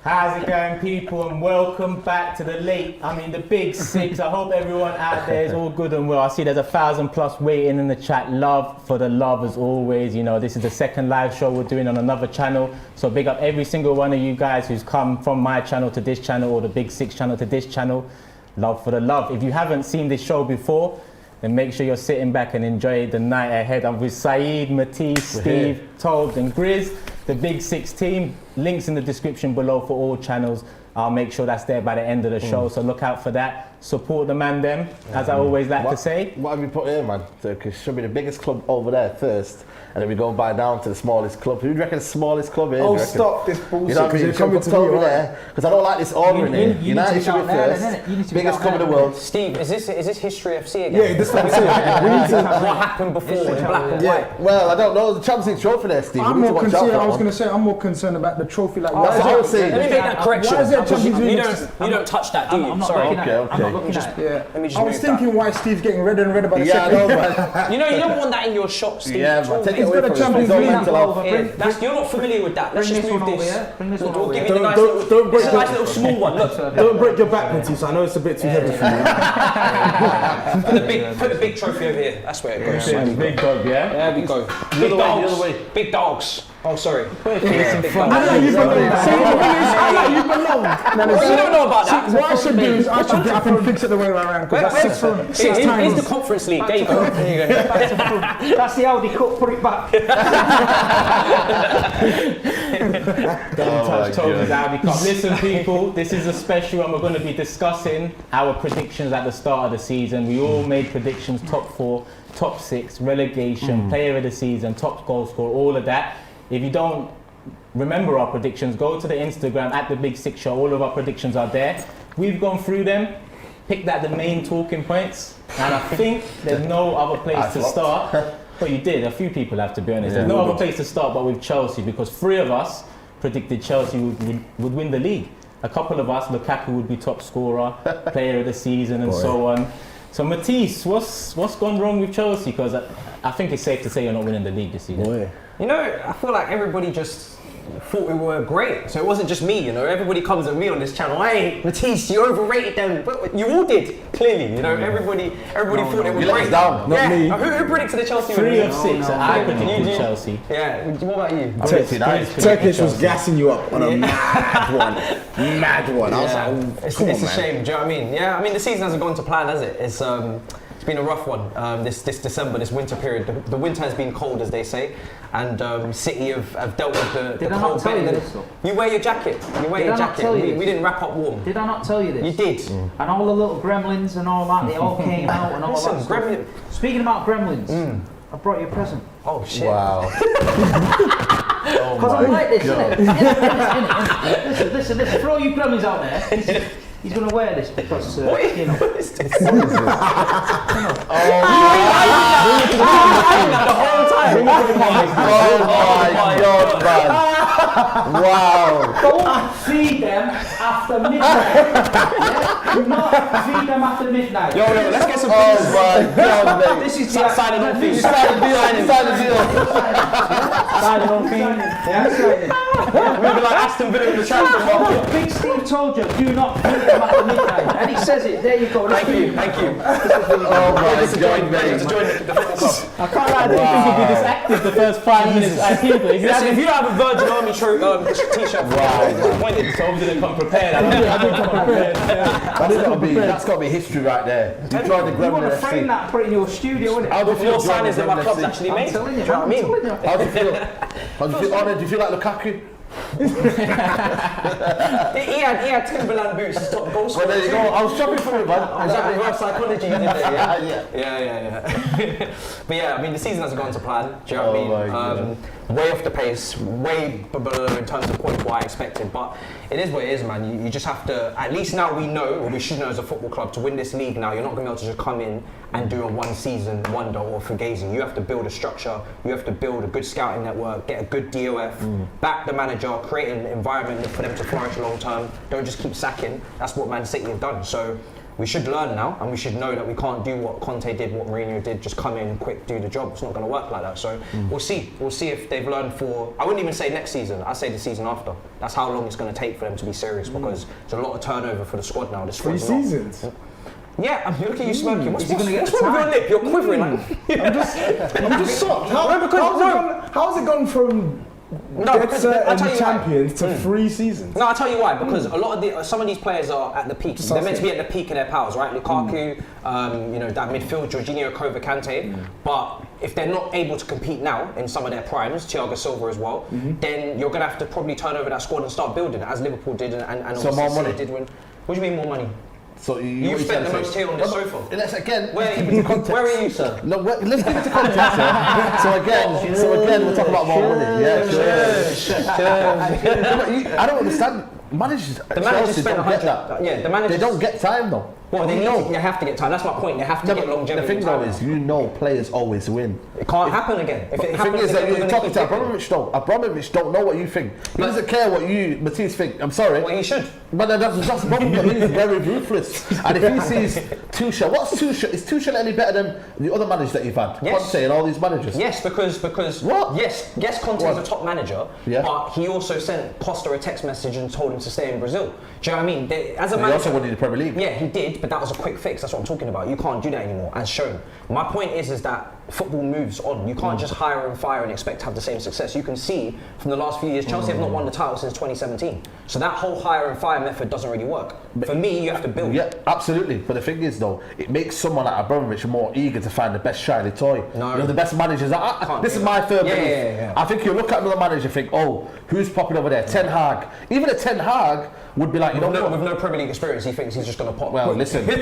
How's it going, people, and welcome back to the Big Six. I hope everyone out there is all good and well. I see there's 1,000+ waiting in the chat. Love for the love as always. You know, this is the second live show we're doing on another channel. So big up every single one of you guys who's come from my channel to this channel or the Big Six channel to this channel. Love for the love. If you haven't seen this show before, then make sure you're sitting back and enjoy the night ahead. I'm with SAEED, Matisse, Steve, TOBS and GRIZZ, the Big Six team. Links in the description below for all channels. I'll make sure that's there by the end of the show, so look out for that. Support the man them, as I always like to say. What have you put here, man? It should be the biggest club over there first, and then we go by down to the smallest club. Who do you reckon the smallest club is? Oh, stop this bullshit. You know what I mean? You're coming to me, there, because I don't like this order in here. United should be first. Biggest club in the world. Steve, is this History FC again? Yeah, this is what I'm saying. We need to. What happened before in black and white? Well, I don't know. The Champions League trophy there, Steve. I'm more concerned. I was going to say I'm more concerned about the trophy. Like, that's what I was saying. Let me make that correction. Why is there Champions League? You don't touch that, do you? I'm not Sorry. looking at it. I'm not looking at it. Yeah. I was thinking why Steve's getting redder and redder by the second. Yeah, I know, man. You know, you don't want that in your shop, Steve. Yeah, man. Take it He's away got from a Champions his League mental health. Yeah, you're not familiar with that. Let's just move this. Bring this one We'll over give here. you the nice little small one. Look. Don't break your back, Matisse. I know it's a bit too heavy for you. Put the big trophy over here. That's where it goes. Big dog, yeah? There we go. The other way. Big dogs. Oh, sorry. I know you belong. I know you belong. You don't know about that. What I should do is I should get up and fix it the way around. Because that's six Here's times. the Conference League. There you go. That's the Audi Cup, put it back. Don't touch TOBS' Audi Cup. Listen, people, this is a special and we're going to be discussing our predictions at the start of the season. We all made predictions, top 4, top 6, relegation, player of the season, top goal scorer, all of that. If you don't remember our predictions, go to the Instagram at the Big Six Show. All of our predictions are there. We've gone through them, picked out the main talking points, and I think there's no other place to start. But you did, a few people have to be honest. There's no other place to start but with Chelsea, because 3 of us predicted Chelsea would win the league. A couple of us, Lukaku would be top scorer, player of the season and so on. So Matisse, what's gone wrong with Chelsea? Because I think it's safe to say you're not winning the league this season. You know, I feel like everybody just thought we were great. So it wasn't just me, you know. Everybody comes at me on this channel. Hey, Matisse, you overrated them. But you all did, clearly. You know, everybody thought they were great. Down. Not me. Who predicted the Chelsea? 3 of 6. I predicted Chelsea. Yeah. What about you? Turkish was gassing you up on a mad one. Mad one. I was like, it's a shame. Do you know what I mean? Yeah. I mean, the season hasn't gone to plan, has it? It's been a rough one this December, this winter period. The winter has been cold, as they say, and City have dealt with the cold better than this. You wear your jacket. We didn't wrap up warm. Did I not tell you this? You did. And all the little gremlins and all that, they all came out and all that stuff. Speaking about gremlins, I brought you a present. Oh shit! Wow. Because I like this, innit? Listen. For all you gremlins out there, he's going to wear this because, you know. What is this? The whole time. Oh my God, man. Wow. Don't feed them after midnight. Do not feed them after midnight. Yo, let's get some Oh my God, mate. This is the signing on fee. Sign the deal. signing on fee. Yeah, signing. We'll be like Aston Villa in the transfer market. Big Steve told you, do not feed them after midnight. And he says it. There you go. Thank you. Oh my God, mate. To join the football club. I can't lie, I didn't think he'd be this active the first 5 minutes. I think If you don't have a Virgin Army t-shirt, TOBS didn't come prepared. I didn't come prepared. That's got to be history right there. You tried the You want to Gremlin frame FC. that and put it in your studio, wouldn't it? How do you feel? More signings than my Gremlin club's FC? actually made. I'm telling you. Do you know what I mean? How do you feel? How do you feel honoured? Do you feel like Lukaku? He had Timberland boots, his top goal scorer. Well, there you go. I was shopping for it, man. Is that reverse psychology you did there? Yeah. But yeah, I mean, the season hasn't gone to plan. Do you know what I mean? Way off the pace, way below in terms of points what I expected. But it is what it is, man. You just have to, at least now we know, or we should know as a football club, to win this league now, you're not going to be able to just come in and do a one season wonder or fugazi. You have to build a structure, you have to build a good scouting network, get a good DOF, back the manager, create an environment for them to flourish long term. Don't just keep sacking. That's what Man City have done. So We should learn now, and we should know that we can't do what Conte did, what Mourinho did, just come in quick, do the job. It's not going to work like that. So we'll see. We'll see if they've learned for, I wouldn't even say next season, I'd say the season after. That's how long it's going to take for them to be serious, because there's a lot of turnover for the squad now. The 3 seasons? Yeah, I mean, look at you smirking. What's Is he gonna get wrong with your lip? You're quivering. I'm just shocked. How's it gone from champions to 3 seasons? No, I'll tell you why. Because a lot of some of these players are at the peak. They're meant to be at the peak of their powers, right? Lukaku, you know, that midfield, Jorginho, Kova, Kante. But if they're not able to compete now in some of their primes, Thiago Silva as well, then you're gonna have to probably turn over that squad and start building it, as Liverpool did, and so more money. Did when. What do you mean more money? So you spent the most here on the sofa. Let's again. Where are you, sir? No, let's give it to context. Yeah? So again, we're talking about more money. Yeah, sure. I don't understand. Managers, the managers spend 100. Yeah, the managers. They don't get time though. Well, they have to get time. That's my point. They have to get longevity. The thing though is, you know, players always win. It can't happen again. If it happens again, you're talking to Abramovich though. Abramovich don't know what you think. He doesn't care what you, Matisse, think. I'm sorry. Well, he should. But that's the problem. He's very ruthless. And if he sees Tuchel, what's Tuchel? Is Tuchel any better than the other managers that you've had? Yes. Conte and all these managers. Yes, because what? Yes, Conte is a top manager, but he also sent Costa a text message and told him to stay in Brazil. Do you know what I mean? As a manager, he also won the Premier League. Yeah, he did, but that was a quick fix. That's what I'm talking about. You can't do that anymore, as shown. My point is that football moves on. You can't just hire and fire and expect to have the same success. You can see from the last few years, Chelsea have not won the title since 2017. So that whole hire and fire method doesn't really work. But for me, you have to build. Yeah, absolutely. But the thing is, though, it makes someone like Abramovich more eager to find the best shiny toy. No. You know, the best managers. This is my third belief. Yeah. I think you look at another manager and think, oh, who's popping over there? Ten Hag. Even a Ten Hag would be like, with no Premier League experience, he thinks he's just going to pop. Well, listen. Do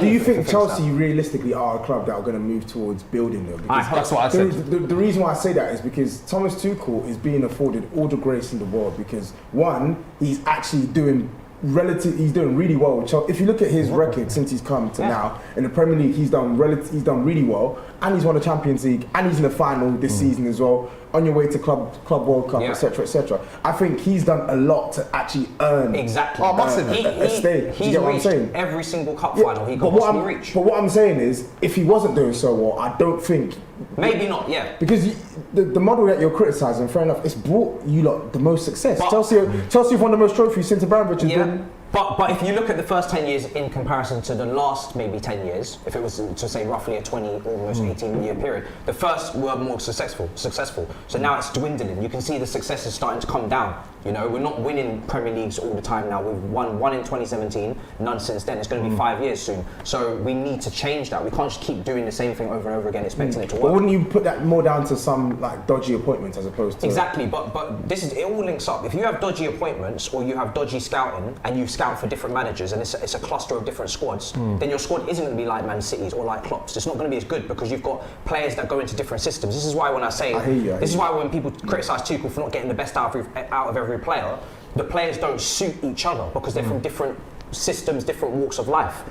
you think Chelsea realistically are a club that are going to move towards building though? That's what I said. The reason why I say that is because Thomas Tuchel is being afforded all the grace in the world because one, he's actually doing really well. If you look at his record since he's come to now in the Premier League, he's done really well, and he's won the Champions League, and he's in the final this season as well. On your way to Club World Cup, etc., etc. I think he's done a lot to actually earn a stay. He's what I'm saying? Every single cup final he could possibly reach. But what I'm saying is, if he wasn't doing so well, I don't think. Maybe not, yeah. Because the model that you're criticising, fair enough, it's brought you lot the most success. Chelsea have won the most trophies since Abramovich has been. But if you look at the first 10 years in comparison to the last maybe 10 years, if it was to say roughly a 20, almost 18-year period, the first were more successful. So now it's dwindling. You can see the success is starting to come down. You know, we're not winning Premier Leagues all the time now. We've won one in 2017, none since then. It's going to be 5 years soon. So we need to change that. We can't just keep doing the same thing over and over again, expecting it to work. But wouldn't you put that more down to some like dodgy appointments as opposed to... Exactly, but it all links up. If you have dodgy appointments or you have dodgy scouting and you scout for different managers and it's a cluster of different squads, then your squad isn't going to be like Man City's or like Klopp's. It's not going to be as good because you've got players that go into different systems. This is why when I say, this is why when people criticise Tuchel for not getting the best out of every player, the players don't suit each other because they're from different systems, different walks of life.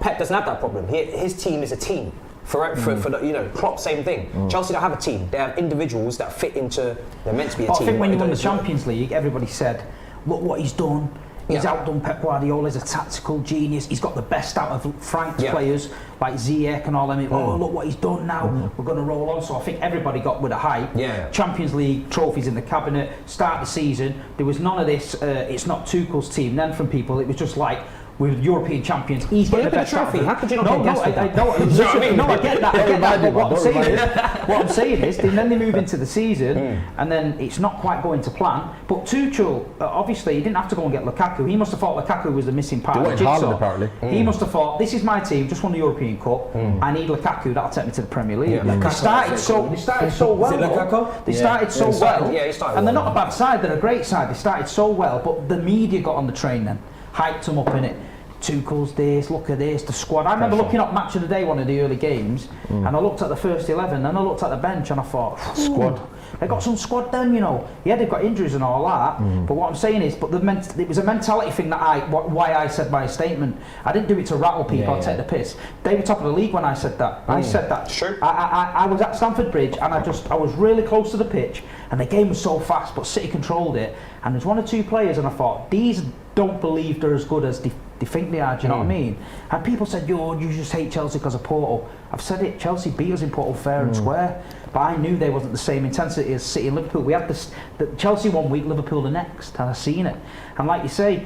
Pep doesn't have that problem. His team is a team. For the, Klopp, same thing. Chelsea don't have a team. They have individuals that fit into. They're meant to be a team. I think when you won the Champions League, everybody said, "Look what he's done. He's outdone Pep Guardiola. He's a tactical genius. He's got the best out of Frank's players like Ziyech and all them. Oh, look what he's done now. We're going to roll on." So I think everybody got with a hype. Champions League trophies in the cabinet. Start the season. There was none of this. It's not Tuchel's team. Then from people, it was just like, we're European champions. He's getting the best trophy. How could you not I get that. But what I'm saying is, then they move into the season, and then it's not quite going to plan. But Tuchel, obviously, he didn't have to go and get Lukaku. He must have thought Lukaku was the missing part of the jigsaw. Apparently. He must have thought, this is my team, just won the European Cup. I need Lukaku. That'll take me to the Premier League. They started so well. They started so well, and they're not a bad side. They're a great side. They started so well, but the media got on the train then. Hyped them up in it. Tuchel's this, look at this, the squad. I remember looking up Match of the Day, one of the early games, and I looked at the first 11, and I looked at the bench, and I thought, squad. They got some squad then, you know. Yeah, they've got injuries and all that. But what I'm saying is, it was a mentality thing why I said my statement. I didn't do it to rattle people or take the piss. They were top of the league when I said that. I said that. Sure. I was at Stamford Bridge, and I was really close to the pitch, and the game was so fast, but City controlled it. And there's one or two players, and I thought, don't believe they're as good as they think they are. Do you know what I mean? And people said, "Yo, you just hate Chelsea because of Porto." I've said it. Chelsea beat us in Porto fair and square, but I knew they wasn't the same intensity as City and Liverpool. We had the Chelsea one week, Liverpool the next, and I've seen it. And like you say,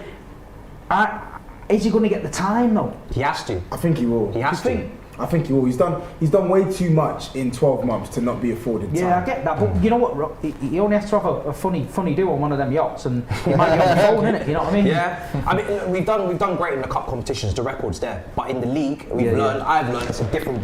is he going to get the time though? He has to. I think he will. He has to. I think he will. He's done way too much in 12 months to not be afforded time. Yeah, I get that, but you know what? He only has to have a funny do on one of them yachts, and he might be on the phone, innit? You know what I mean? Yeah. I mean, we've done great in the cup competitions. The record's there, but in the league, I've learned it's a different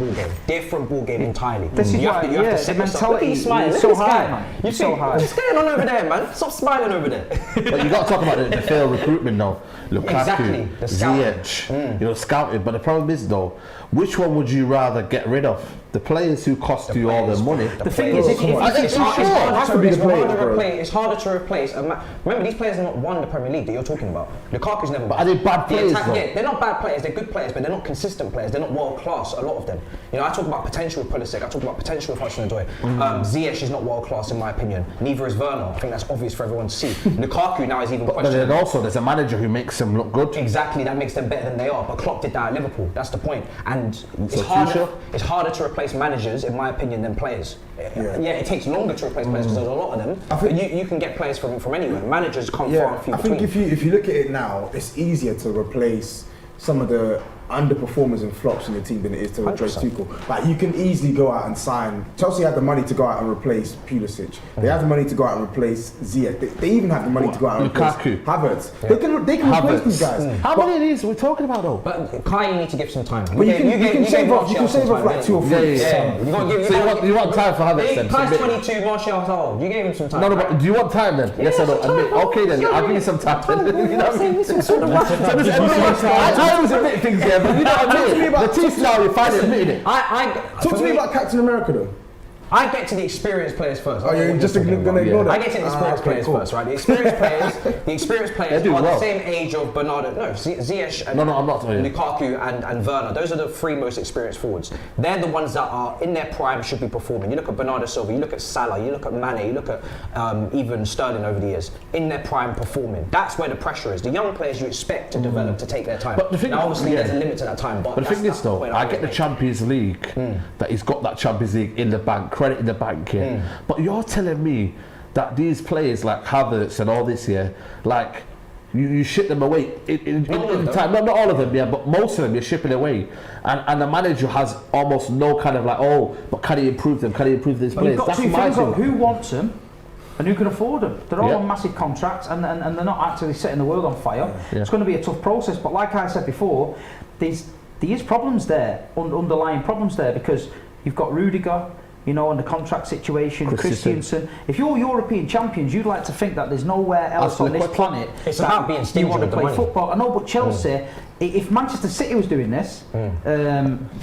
ball game entirely. This is why, the mentality is so high, man. You're so high. What's going on over there, man? Stop smiling over there. But you got to talk about the failed recruitment now. Lukaku, Ziyech, scouted. But the problem is though, which one would you rather get rid of? The players who cost you all the money. The thing is, it's harder to replace. Remember, these players have not won the Premier League that you're talking about. Lukaku's never. But are they bad players? Yeah, they're not bad players. They're good players, but they're not consistent players. They're not world class. A lot of them. You know, I talk about potential with Pulisic. I talk about potential with Hudson-Odoi. Ziyech is not world class in my opinion. Neither is Werner. I think that's obvious for everyone to see. Lukaku now is even questioned. But then also, there's a manager who makes them look good. Exactly, that makes them better than they are. But Klopp did that at Liverpool. That's the point. And it's harder to replace managers, in my opinion, than players. Yeah, it takes longer to replace players because there's a lot of them. But you can get players from anywhere. Managers come far and few between. I think if you look at it now, it's easier to replace some of the underperformers and flops in the team than it is to replace Tuchel. Like, you can easily go out and sign. Chelsea had the money to go out and replace Pulisic. They have the money to go out and replace Ziyech. They even have the money to go out and replace Havertz. Yeah. They can replace these guys. How many of these are we talking about though? But Kai, you need to give some time. But you can save off like 2 or 3. So you want time for Havertz then? Kai's 22, Martial's old. You gave him some time. No, but do you want time then? Yes or no? Okay then, I'll give you some time. I always admit things here, but you know what I mean? The team now, you finally admitted it. Talk to me about Captain America though. I get to the experienced players first. Oh, you're just going to ignore that? I get to the experienced players first, right? The experienced players are the same age of Bernardo. No, Ziyech and Lukaku and Werner. Those are the 3 most experienced forwards. They're the ones that are in their prime, should be performing. You look at Bernardo Silva, you look at Salah, you look at Mane, you look at even Sterling over the years. In their prime, performing. That's where the pressure is. The young players you expect to develop to take their time. But the thing, now, obviously, there's a limit to that time. But the thing is though, I get the Champions League, that he's got that Champions League in the bank, credit in the bank here. But you're telling me that these players like Havertz and all this here, like you ship them away in time. Not all of them, yeah, but most of them you're shipping away. And the manager has almost no kind of like, but can he improve them? Can he improve these players? That's my thing. Who wants them? And who can afford them? They're all on massive contracts and they're not actually setting the world on fire. Yeah. It's going to be a tough process. But like I said before, there is problems there, underlying problems there, because you've got Rudiger, you know, and the contract situation, Christensen. If you're European champions, you'd like to think that there's nowhere else on this planet it's about being stingy you want to play money. Football. I know, but Chelsea, if Manchester City was doing this,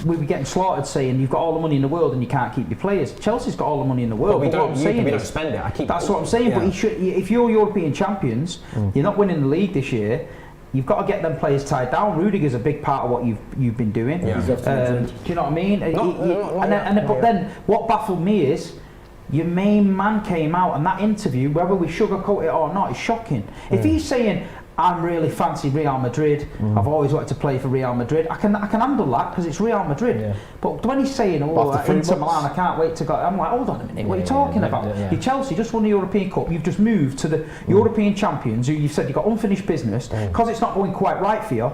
we'd be getting slaughtered saying you've got all the money in the world and you can't keep your players. Chelsea's got all the money in the world. But we don't spend it. That's what I'm saying. Yeah. But if you're European champions, you're not winning the league this year. You've got to get them players tied down. Rudiger's a big part of what you've been doing. Yeah. Do you know what I mean? But then what baffled me is your main man came out, and that interview, whether we sugarcoat it or not, is shocking. If he's saying, I'm really fancy Real Madrid, I've always wanted to play for Real Madrid, I can handle that because it's Real Madrid. Yeah. But when he's saying, Inter Milan, I can't wait to go, I'm like, hold on a minute, what are you talking about? You're Chelsea, just won the European Cup, you've just moved to the European champions, who you've said you've got unfinished business, because it's not going quite right for you,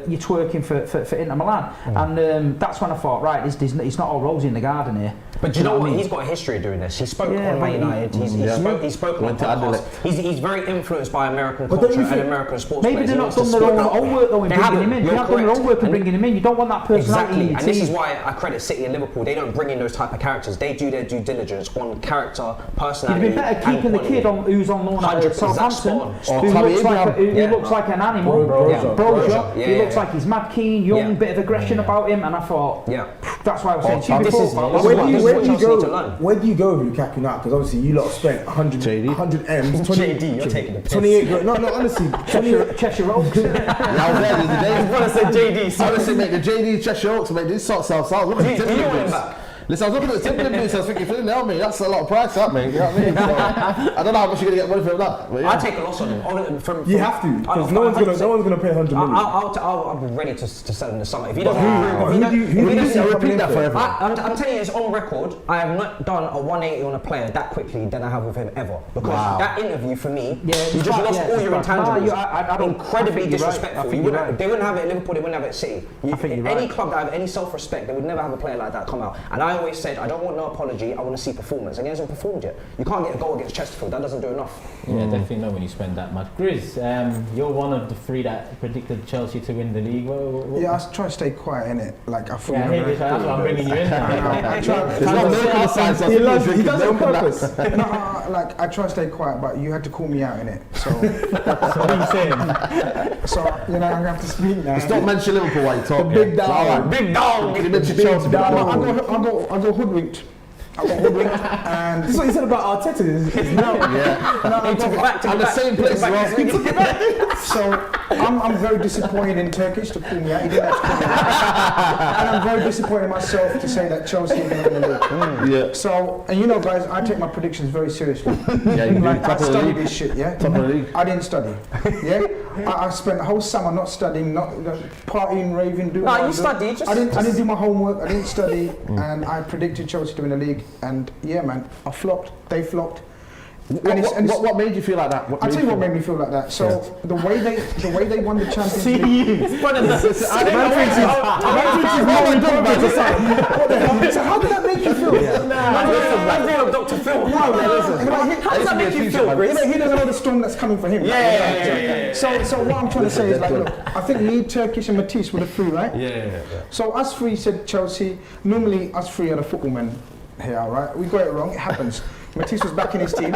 you're twerking for Inter Milan. And that's when I thought, right, it's not all rosy in the garden here. But do you know what? He's got a history of doing this. He spoke on Man United. He spoke on podcasts. He's very influenced by American culture and American sports. Maybe they've not done their own work though in bringing him in. They have done their own work in bringing him in. You don't want that personality in your team. And this is why I credit City and Liverpool. They don't bring in those type of characters. They do their due diligence on character, personality. You'd be better keeping the kid who's on loan at Southampton, who looks like an animal. Brozier. He looks like he's mad keen, young, bit of aggression about him, and I thought, that's why I was saying to you before. Where do you go with Lukaku now? Because obviously you lot spent 100 M's, 20, JD, you're taking the piss. 28. No, honestly, Cheshire Oaks. I was there the day. I said JD. Honestly, mate, the JD Cheshire Oaks, mate, these sorts of Do you want him back? Listen, I was looking at the Timberland boots, I was thinking, mate, that's a lot of price, that, mate. You know what I mean? So, I don't know how much you're going to get money from that. But yeah. I take a loss on him. You have to, because no one's going to pay 100 million. I'll be ready to sell in the summer. If he doesn't, repeat that forever. I'm telling you, it's on record. I have not done a 180 on a player that quickly than I have with him ever. Because that interview for me, you just lost all your intangibles. Incredibly disrespectful. They wouldn't have it at Liverpool, they wouldn't have it at City. Any club that have any self-respect, they would never have a player like that come out. And I always said, I don't want no apology, I want to see performance. And he hasn't performed yet. You can't get a goal against Chesterfield, that doesn't do enough. Yeah, definitely not when you spend that much. Grizz, you're one of the three that predicted Chelsea to win the league. Yeah, I try to stay quiet in it. Like I thought. Yeah, that's why I'm bringing you in. He does it on purpose. Like I try to stay quiet, but you had to call me out in it. So, so what are you saying? So I'm gonna have to speak now. Just don't mention Liverpool while you talk. The big dog. Big dog. You mention Chelsea. I go hoodwinked. And this is what you said about Arteta. And the same place. So I'm very disappointed in Turkish to call me out. He didn't have to call me out. And I'm very disappointed in myself to say that Chelsea is going to win the league. Yeah. So, and you know, guys, I take my predictions very seriously. Yeah, you do. I study this shit. Yeah. Top of the league. I didn't study. Yeah. I spent the whole summer not studying, not partying, raving, doing. No, you studied. I didn't do my homework. I didn't study, and I predicted Chelsea to win the league. And yeah, man, I flopped. They flopped. What made you feel like that? I'll tell you what made me feel like that. So the way they won the Champions League. So how did that make you feel? I'm Dr. Phil. How does that make you feel? He doesn't know the storm that's coming for him. Yeah. So what I'm trying to say is like, look, I think me, Turkish, and Matisse were the three, right? Yeah. So us three said Chelsea. Normally us three are the football men here, right? We got it wrong. It happens. Matisse was back in his team.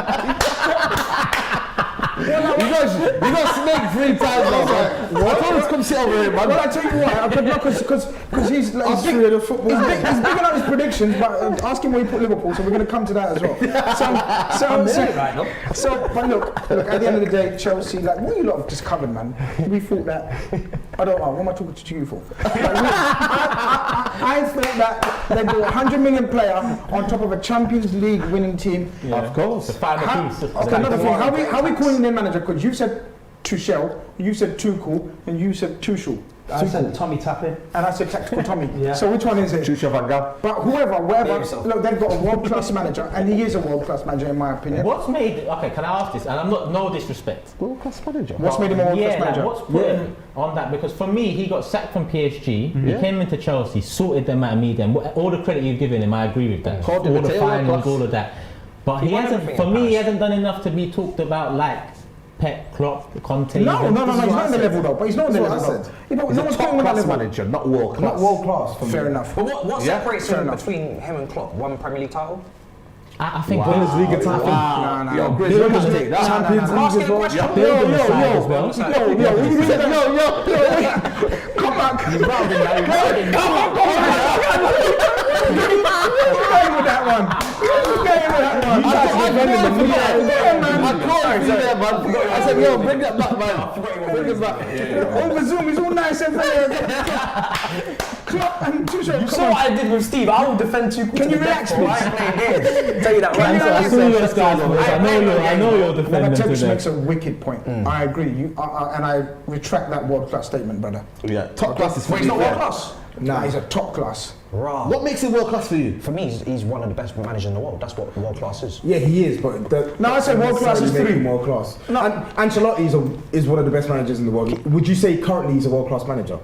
You got snake 3 times now, man. I told him to come sit over here, man. Well, I tell you why. Because he's big on his predictions, but ask him where he put Liverpool, so we're going to come to that as well. But look, at the end of the day, Chelsea, like, what you lot have discovered, man? We thought that, I don't know, what am I talking to you for? I thought that they'd do a 100 million player on top of a Champions League winning team. Yeah. Of course. The final piece. Okay, another thing, how we calling their manager? Because you said Tuchel, you said Tuchel, and you said Tuchel. I said Tommy Tapping. And I said Tactical Tommy. Yeah. So which one is it? Tuchel Van Gaal. But whoever, look, they've got a world-class manager, and he is a world-class manager in my opinion. What's made, okay, can I ask this? And I'm not, no disrespect. World-class manager? What's made him a world-class manager? What's put him on that? Because for me, he got sacked from PSG, he came into Chelsea, sorted them out of media, and all the credit you've given him, I agree with that. All the finals, all of that. But he hasn't, for me, he hasn't done enough to be talked about like Pep, Klopp, Conte. No, he's not on the level though. But he's not on the level. No one's talking about that manager, not world class. Not world class. Fair enough. But what separates him between him and Klopp? One Premier League title? I think Bundesliga title. No. Yo, Grizz, you're going to take that. Champions League as well. Yo. Come back. Come with that one. I said, yo, bring that back, man. Bring it back. Over Zoom, it's all nice and fair. You saw what I did with Steve. I will defend you. Can you relax, please? I ain't playing games. Tell you that right. I saw your style on this. I know you're defending today. Turkish makes a wicked point. I agree. And I retract that world-class statement, brother. Yeah, top class is. Wait, he's not world-class? Nah, he's a top class. Right. What makes him world class for you? For me, he's one of the best managers in the world. That's what world class is. Yeah, he is, but I said world class is 3. World class. No, Ancelotti is one of the best managers in the world. Would you say currently he's a world class manager?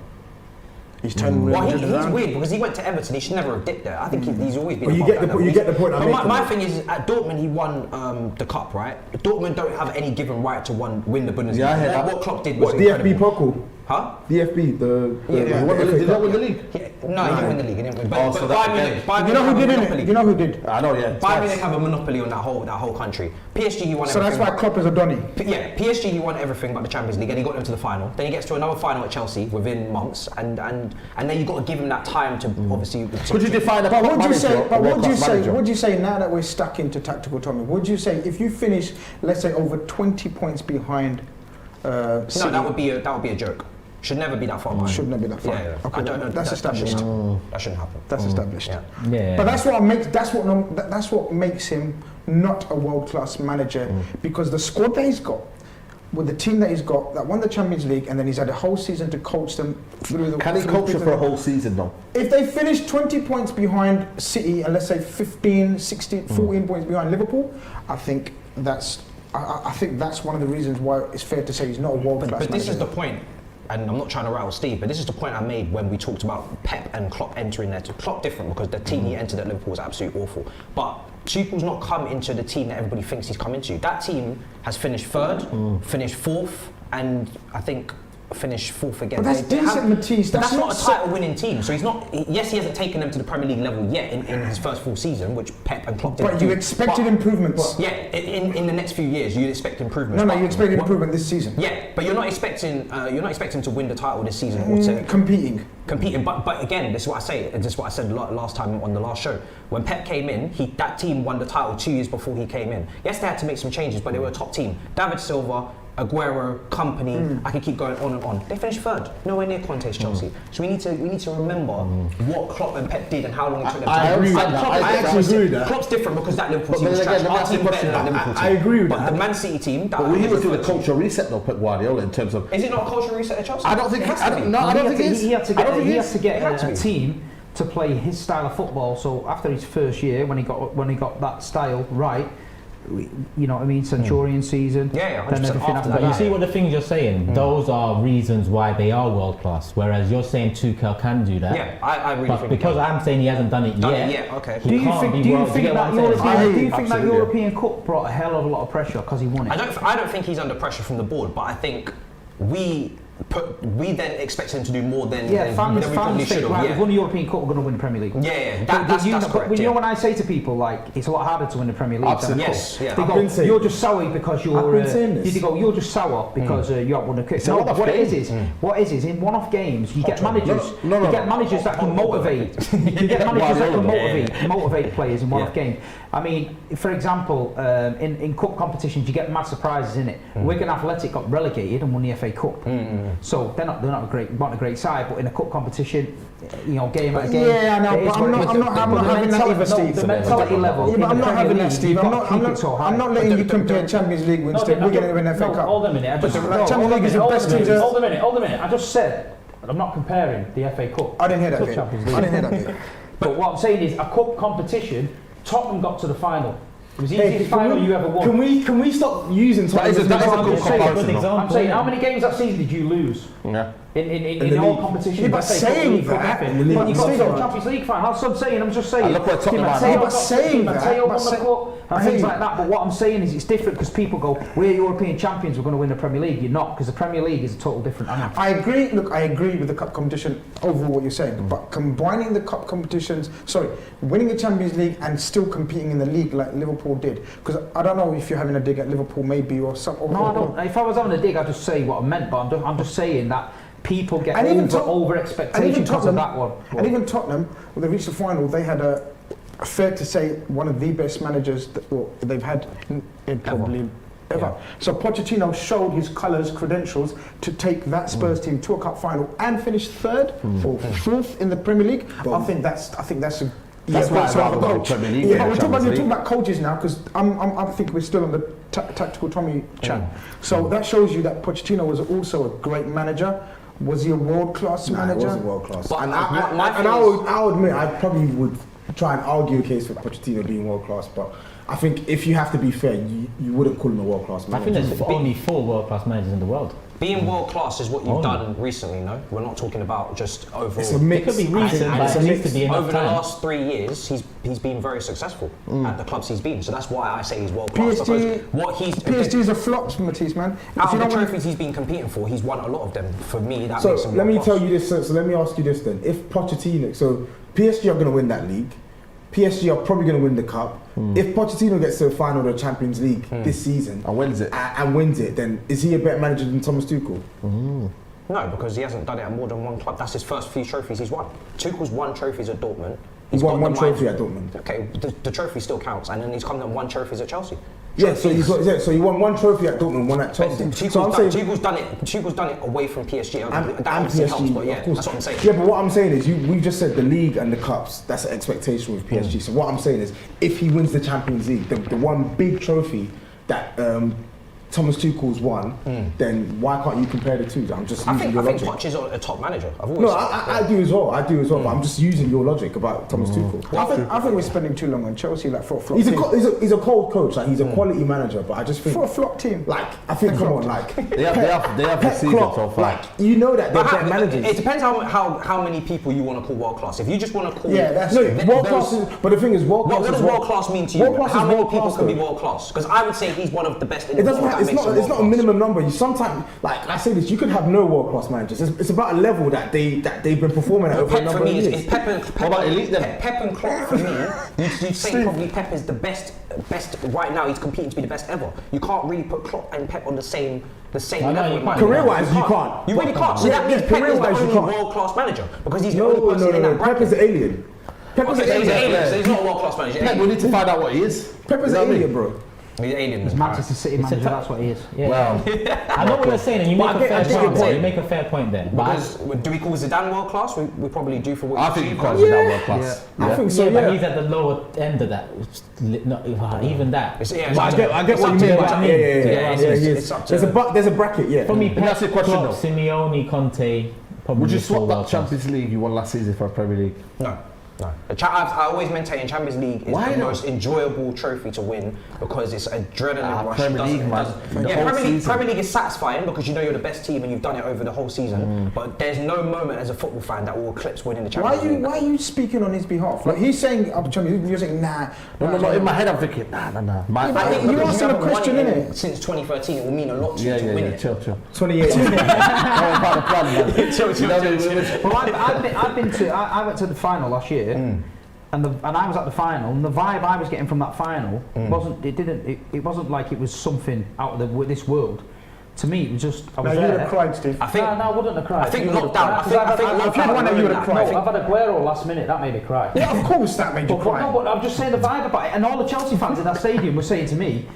He's turned he's weird because he went to Everton. He should never have dipped there. I think he's always been. But you get the point. My thing is, at Dortmund he won the cup, right? Dortmund don't have any given right to win the Bundesliga. Yeah, I heard that. What Klopp did was DFB incredible. Pokal. Huh? DFB, did that win the league? No, he didn't win the league. He didn't win. But Bayern you know who did it? You know who did? I know, yeah. Bayern Munich have a monopoly on that whole country. PSG, he won everything. So that's why Klopp is a Donny. Yeah, PSG, he won everything but the Champions League, and he got them to the final. Then he gets to another final at Chelsea within months, and then you got to give him that time to obviously. Could you define a But what would you say now that we're stuck into Tactical Tommy? Would you say if you finish, let's say, over 20 points behind? No, that would be a joke. Should never be that far behind. Should never be that far. Yeah. Okay, I don't know. That's established. That shouldn't happen. That's established. Yeah. But that's what makes him not a world-class manager, because the squad that he's got, with the team that he's got, that won the Champions League, and then he's had a whole season to coach them through the. Can he coach them for a whole season though? If they finish 20 points behind City, and let's say 15, 16, 14 points behind Liverpool, I think that's one of the reasons why it's fair to say he's not a world-class manager. But this is the point, and I'm not trying to rattle Steve, but this is the point I made when we talked about Pep and Klopp entering there. Klopp different because the team he entered at Liverpool was absolutely awful. But Tuchel's not come into the team that everybody thinks he's come into. That team has finished third, finished fourth, and I think finished fourth again. But that's decent, Matisse. That's not a title-winning team. So he's not. Yes, he hasn't taken them to the Premier League level yet in his first full season, which Pep and Klopp did. But you expected improvements. Yeah, in the next few years, you'd expect improvements. No, you expected improvement this season. Yeah, but you're not expecting to win the title this season or to competing. But again, this is what I say. This is what I said last time on the last show. When Pep came in, that team won the title 2 years before he came in. Yes, they had to make some changes, but they were a top team. David Silva, Aguero, company, I could keep going on and on. They finished third, nowhere near Conte's Chelsea. So we need to remember what Klopp and Pep did and how long it took them. I agree with that. I actually agree with that. Klopp's different because that Liverpool team is trash. Our team better than that Liverpool team. I agree with but that. But the Man City team, but we went through the cultural reset though, Pep Guardiola, in terms of. Is it not a cultural reset at Chelsea? I don't think. I don't think it is. He had to get a team to play his style of football. So after his first year, when he got that style right, you know what I mean, Centurion season, then everything after that. You see what the things you're saying? Those are reasons why they are world class. Whereas you're saying Tuchel can do that. Yeah, I really but think because I'm saying he hasn't done it yet. Yeah, okay. Do you think that European Cup brought a hell of a lot of pressure because he won it? I don't think he's under pressure from the board, but I think we then expect him to do more than we probably should have. Right, we've won the European Cup, we're going to win the Premier League. Yeah, that's correct. But you know when I say to people, like, it's a lot harder to win the Premier League than the Cup. Yes, yeah. They go, you're just sour because you're sour because you haven't won the Cup. No, what it is in one-off games, you get managers that can motivate. You get managers that can motivate players in one-off games. I mean, for example, in cup competitions, you get mad surprises in it. Wigan Athletic got relegated and won the FA Cup. So they're not a great side, but in a cup competition, you know, game at game. Yeah, I know, but I'm not having that either, Steve. The mentality level. Yeah, but I'm not having that, Steve. I'm not letting you compare Champions League wins to Wigan and win FA Cup. Hold a minute. Champions League is the best team. Hold a minute. I just said I'm not comparing the FA Cup. I didn't hear that bit. I didn't hear that bit. But what I'm saying is, a cup competition, Tottenham got to the final. It was the easiest final you ever won. Can we stop using Tottenham? I'm saying, how many games that season did you lose? Yeah. In all competitions. Yeah, but saying that, but you got to the Champions League final. That's what I'm saying. I'm just saying. Look where Tottenham are. But saying that, and things like that. But what I'm saying is, it's different because people go, "We're European champions. We're going to win the Premier League." You're not, because the Premier League is a total different animal. I agree. Look, I agree with the cup competition overall. What you're saying, but combining the cup competitions, winning the Champions League and still competing in the league like Liverpool did. Because I don't know if you're having a dig at Liverpool, maybe or something. No, I don't. If I was having a dig, I'd just say what I meant. But I'm just saying that. People get over expectation because of that one. And even Tottenham, when they reached the final, they had fair to say, one of the best managers that they've had in probably ever. Yeah. So Pochettino showed his credentials to take that Spurs team to a cup final and finish third or fourth in the Premier League. I think that's a That's why I rather go Premier League. Yeah, we're talking about coaches now because I think we're still on the tactical Tommy chat. So that shows you that Pochettino was also a great manager. Was he a world-class manager? He wasn't world-class. But I'll admit, I probably would try and argue a case for Pochettino being world-class, but I think if you have to be fair, you wouldn't call him a world-class manager. I think there's only 4 world-class managers in the world. Being world class is what you've done recently, no? We're not talking about just overall. It's a mix. It could be recent, but it needs to be enough over time. the last 3 years, he's been very successful at the clubs he's been. So that's why I say he's world class. PSG is a flop, Matisse, man. Out of the trophies he's been competing for, he's won a lot of them. For me, that makes him world class. So let me tell you this. So let me ask you this then: if Pochettino, so PSG are going to win that league. PSG are probably going to win the cup. If Pochettino gets to the final of the Champions League this season and wins it, then is he a better manager than Thomas Tuchel? No, because he hasn't done it at more than one club. That's his first few trophies he's won. Tuchel's won trophies at Dortmund. He's won one trophy at Dortmund. Okay, the trophy still counts, and then he's come and won trophies at Chelsea. Yeah, so he won one trophy at Dortmund, one at Chelsea. Tuchel's done it away from PSG. That obviously helps, but yeah, that's what I'm saying. Yeah, but what I'm saying is, we just said the league and the cups. That's an expectation with PSG. So what I'm saying is, if he wins the Champions League, the one big trophy that Thomas Tuchel's won, then why can't you compare the two? I'm just using your logic. I think Poch is a top manager. I've always no, I do as well. But I'm just using your logic about Thomas Tuchel. I think we're spending too long on Chelsea, like for a flop he's team. He's a cold coach. Like he's a quality manager, but I just think For a flop team. Like I think, come on, like they have the season so far. Like you know that they're better managers. It depends how many people you want to call world class. If you just want to call world class. But the thing is, world class. What does world class mean to you? How many people can be world class? Because I would say he's one of the best in the world. It's not a minimum number. You sometimes, like I say this, you could have no world class managers. It's about a level that they've been performing at over a number of years. Pep and Klopp for me, you'd say probably Pep is the best right now. He's competing to be the best ever. You can't really put Klopp and Pep on the same level. Career-wise, you can't. You really can't. So that means Pep is the only world-class manager because he's the only person in that bracket. Pep is an alien. Pep is an alien. So he's not a world-class manager. Pep, we need to find out what he is. Pep is an alien, bro. He's alien. He's Manchester City manager, that's what he is. Yeah. Well, I know what you're saying, and you make a fair point there. Because do we call Zidane world class? We probably do for what I think you call Zidane world class. I think so. But he's at the lower end of that. Not even that. I get what you mean. Yeah. There's a bracket. Yeah. For me, that's the question though. Simeone, Conte. Would you swap that Champions League you won last season for a Premier League? No. I always maintain Champions League is the most enjoyable trophy to win because it's adrenaline rush. Premier League is satisfying because you know you're the best team and you've done it over the whole season. But there's no moment as a football fan that will eclipse winning the Champions League. Why are you speaking on his behalf? Like he's saying, you're saying nah. No. In my head, I'm thinking nah. I think you're asking a question, innit? Since 2013, it will mean a lot to you to win it. Chill. 2018. I went to the final last year. And I was at the final, and the vibe I was getting from that final wasn't like it was something out of this world. To me, it was just I was you there. would have cried, Steve. No, I wouldn't have cried. I think lockdown. You would have cried. No, I've had Aguero last minute. That made me cry. Yeah, of course that made you cry. No, but I'm just saying the vibe about it, and all the Chelsea fans in that stadium were saying to me.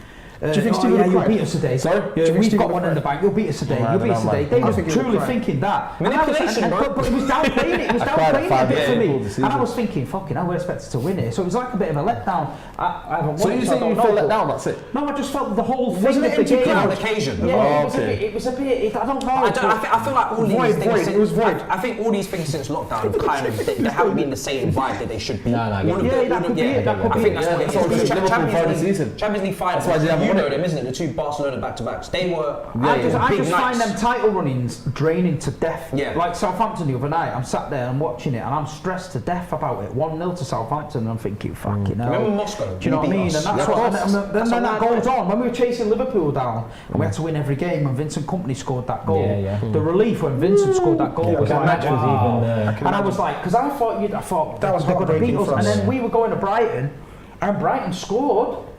Do you think Steve would have you'll cried? beat us today. Sorry? We've got one in the bank. You'll beat us today. You'll beat us today. They were truly thinking that. Manipulation, but it was downplaying it. It was downplaying it a bit for me. And I was thinking, fucking hell, we're expected to win it. So it was like a bit of a letdown. I haven't won so it. you think you felt let down? That's it? No, I just felt the whole thing of the game. On occasion. Yeah, it was a bit. I don't know. I feel like all these things. It was void. I think all these things since lockdown have kind of they haven't been the same vibe that they should be. That could be it. I think that's what it is. Champions League finals. You know them, isn't it? The two Barcelona back-to-backs. They were I just find nights. them title runnings draining to death. Yeah. Like Southampton the other night, I'm sat there and watching it and I'm stressed to death about it. 1-0 to Southampton and I'm thinking, fucking hell. Remember Moscow? Do you know what I mean? And that's what. Then that goes on. When we were chasing Liverpool down and we had to win every game and Vincent Kompany scored that goal. The relief when Vincent scored that goal was like, wow. And I was like, because I thought that was they're going to beat heartbreaking us. for us. And then we were going to Brighton and Brighton scored.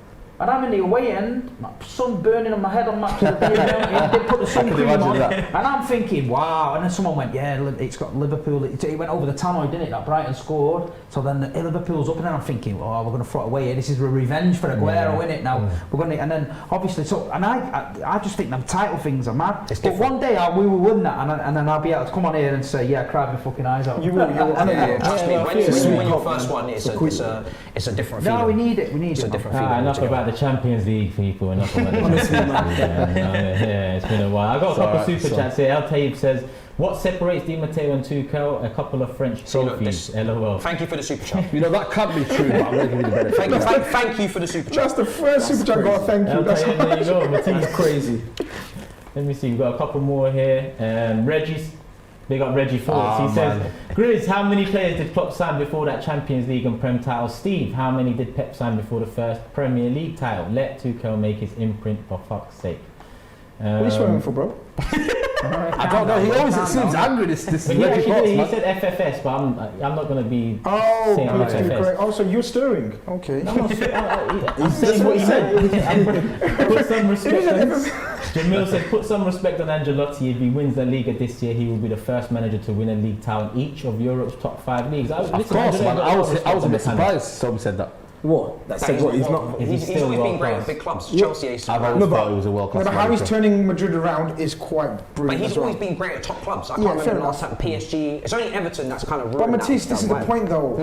And I'm in the away end, my sun burning on my head on match of the day. They put the sun cream on, and I'm thinking, wow. And then someone went, yeah, it's got Liverpool. It went over the tannoy, didn't it? That Brighton scored. So then Liverpool's up, and then I'm thinking, oh, we're going to throw it away here. This is a revenge for Aguero, innit? Now we're going to, and then obviously, I just think them title things are mad. But one day we will win that, and then I'll be able to come on here and say, yeah, I cried my fucking eyes out. You will. Trust me, when you win your first one, it's a different feeling. No, we need it. It's a different feeling. Enough about the Champions League, people. Enough about the Champions League. It's been a while. I got a couple of super chats here. El Taib says, what separates Di Matteo and Tuchel? A couple of French trophies. LOL. Thank you for the super chat. You know, that can't be true, but I'm going to give you the benefit. Thank you for the super chat. That's the first super chat I got. Thank you. There you go. That's crazy. Let me see. We've got a couple more here. Reggie's. Big up Reggie Forts. He says, Grizz, how many players did Klopp sign before that Champions League and Prem title? Steve, how many did Pep sign before the first Premier League title? Let Tuchel make his imprint, for fuck's sake. What are you swearing for, bro? I don't know. He always seems angry. This he said FFS, but I'm not going to be saying FFS. Oh, so you're stirring? Okay. I'm saying what he said. Put some respect. Jamil said, put some respect on Ancelotti. If he wins the Liga this year, he will be the first manager to win a league title in each of Europe's top 5 leagues. Of course, man. I was a bit surprised somebody said that. What? That said what? He's not. He's always been great at big clubs. Chelsea, AC. I've always thought he was a world class But how he's turning Madrid around is quite But brilliant. he's always been great at top clubs. I can't remember the last time PSG. It's only Everton that's kind of ruined. But Matisse, this is the point though.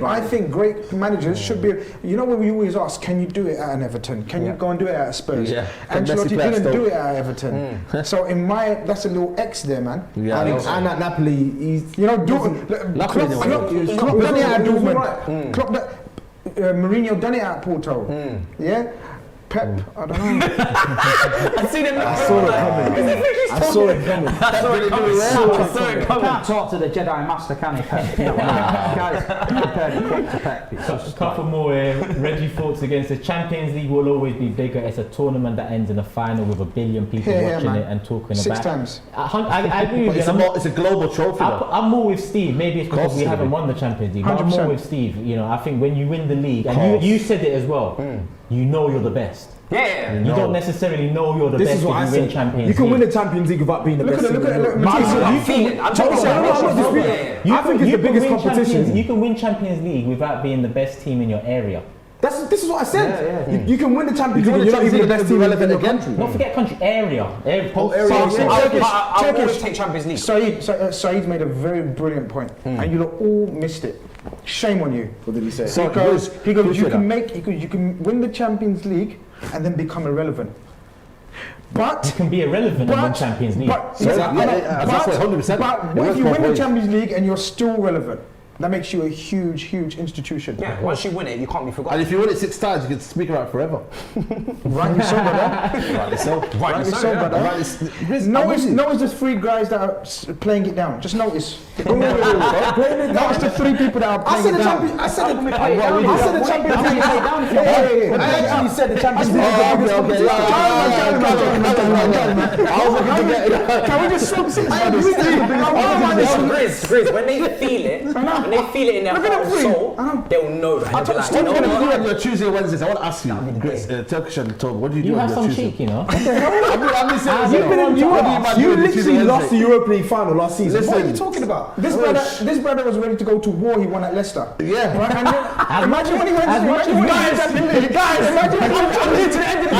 I think great managers should be. You know when we always ask, can you do it at an Everton? Can you go and do it at Spurs? Yeah. Ancelotti didn't do it at Everton. So in my, that's a little X there, man. Yeah. And at Napoli, he's Klopp done it at Dortmund. Klopp. Mourinho done it at Porto. Yeah. Pep, I don't know. I've seen him. I saw it coming. Can't talk to the Jedi Master, can he, Pep? Guys, compare the kick to Pep. A couple more here. Reggie thoughts against the Champions League will always be bigger. It's a tournament that ends in a final with 1 billion people watching it and talking 6 about times. I agree with you. It's a global trophy. I'm more with Steve. Maybe it's because we haven't won the Champions League. But I'm more with Steve. You know, I think when you win the league, and you said it as well, you know you're the best. Yeah. You don't necessarily know you're the best if you win Champions League. You can win the Champions League without being the best. Look at I think it's the biggest competition. You can win Champions League without being the best team in your area. This is what I said. You can win the Champions League. You're not even the best team in your country. Don't forget country area. I would always take Champions League. Saeed made a very brilliant point, and you all missed it. Shame on you. What did he say? So he goes, you can win the Champions League and then become irrelevant. But you can be irrelevant and win Champions League. But if you win the Champions League and you're still relevant, that makes you a huge institution. Yeah, once you win it, you can't be forgotten. And if you win it 6 times, you can speak about it forever. Rightly so, brother. Rightly so, brother. Notice the 3 guys that are playing it down. Just notice. Notice the 3 people that are playing it down. I said the Champions League. I actually said the Champions League. Can we just swap seats? GRIZZ, when they feel it, in their heart and soul, they'll know that. What do you do on your Tuesday, Wednesdays? I want to ask you, Turkish and Tom, what do you do on your Tuesday? You have some cheek, you know. You literally lost the Europa League final last season. What are you talking about? This brother was ready to go to war. He won at Leicester. Yeah. Right? Imagine when he went to guys, imagine when I'm coming to the end of the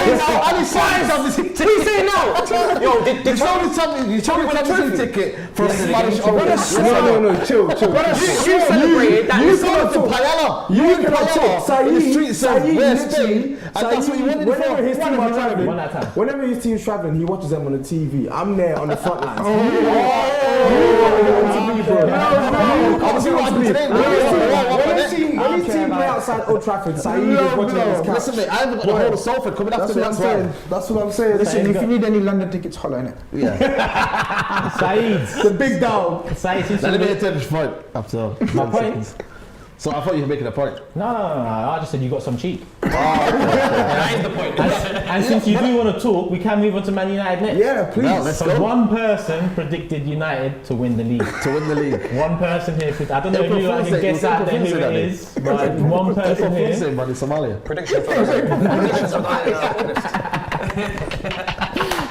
season. Please say no. Yo, you told me when I took the ticket for a Spanish No, chill. You celebrated that. You cannot talk Payala. You cannot talk in the streets of Spain, and that's what you wanted for. Whenever his team's traveling, he watches them on the TV. I'm there on the front lines. When his team play outside Old Trafford, Saeed is watching on his couch. Listen, mate, I haven't got the whole of Salford coming after me. That's what I'm saying. Listen, if you need any London tickets, holler in it. Yeah. Saeed, the big dog. Saeed, Let me attempt point after my point. So I thought you were making a point. No. I just said you got some cheek. That is the point. And since you do want to talk, we can move on to Man United next. Yeah, please. No, let's go. One person predicted United to win the league. One person here. I don't know if you can guess out there who it is, but one person here. Somalia. Prediction for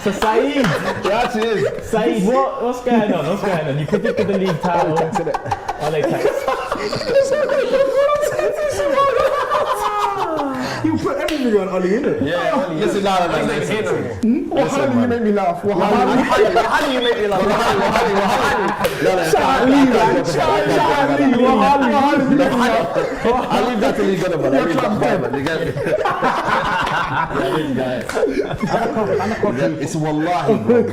So Saeed, Yeah, she is. Saeed, what's going on? You predicted the league title. Are they text? You put everything on Ollie, innit? Yeah, Listen, no. How do you make me laugh? How do you make me laugh? I'll leave that to you, It's wallahi, bro.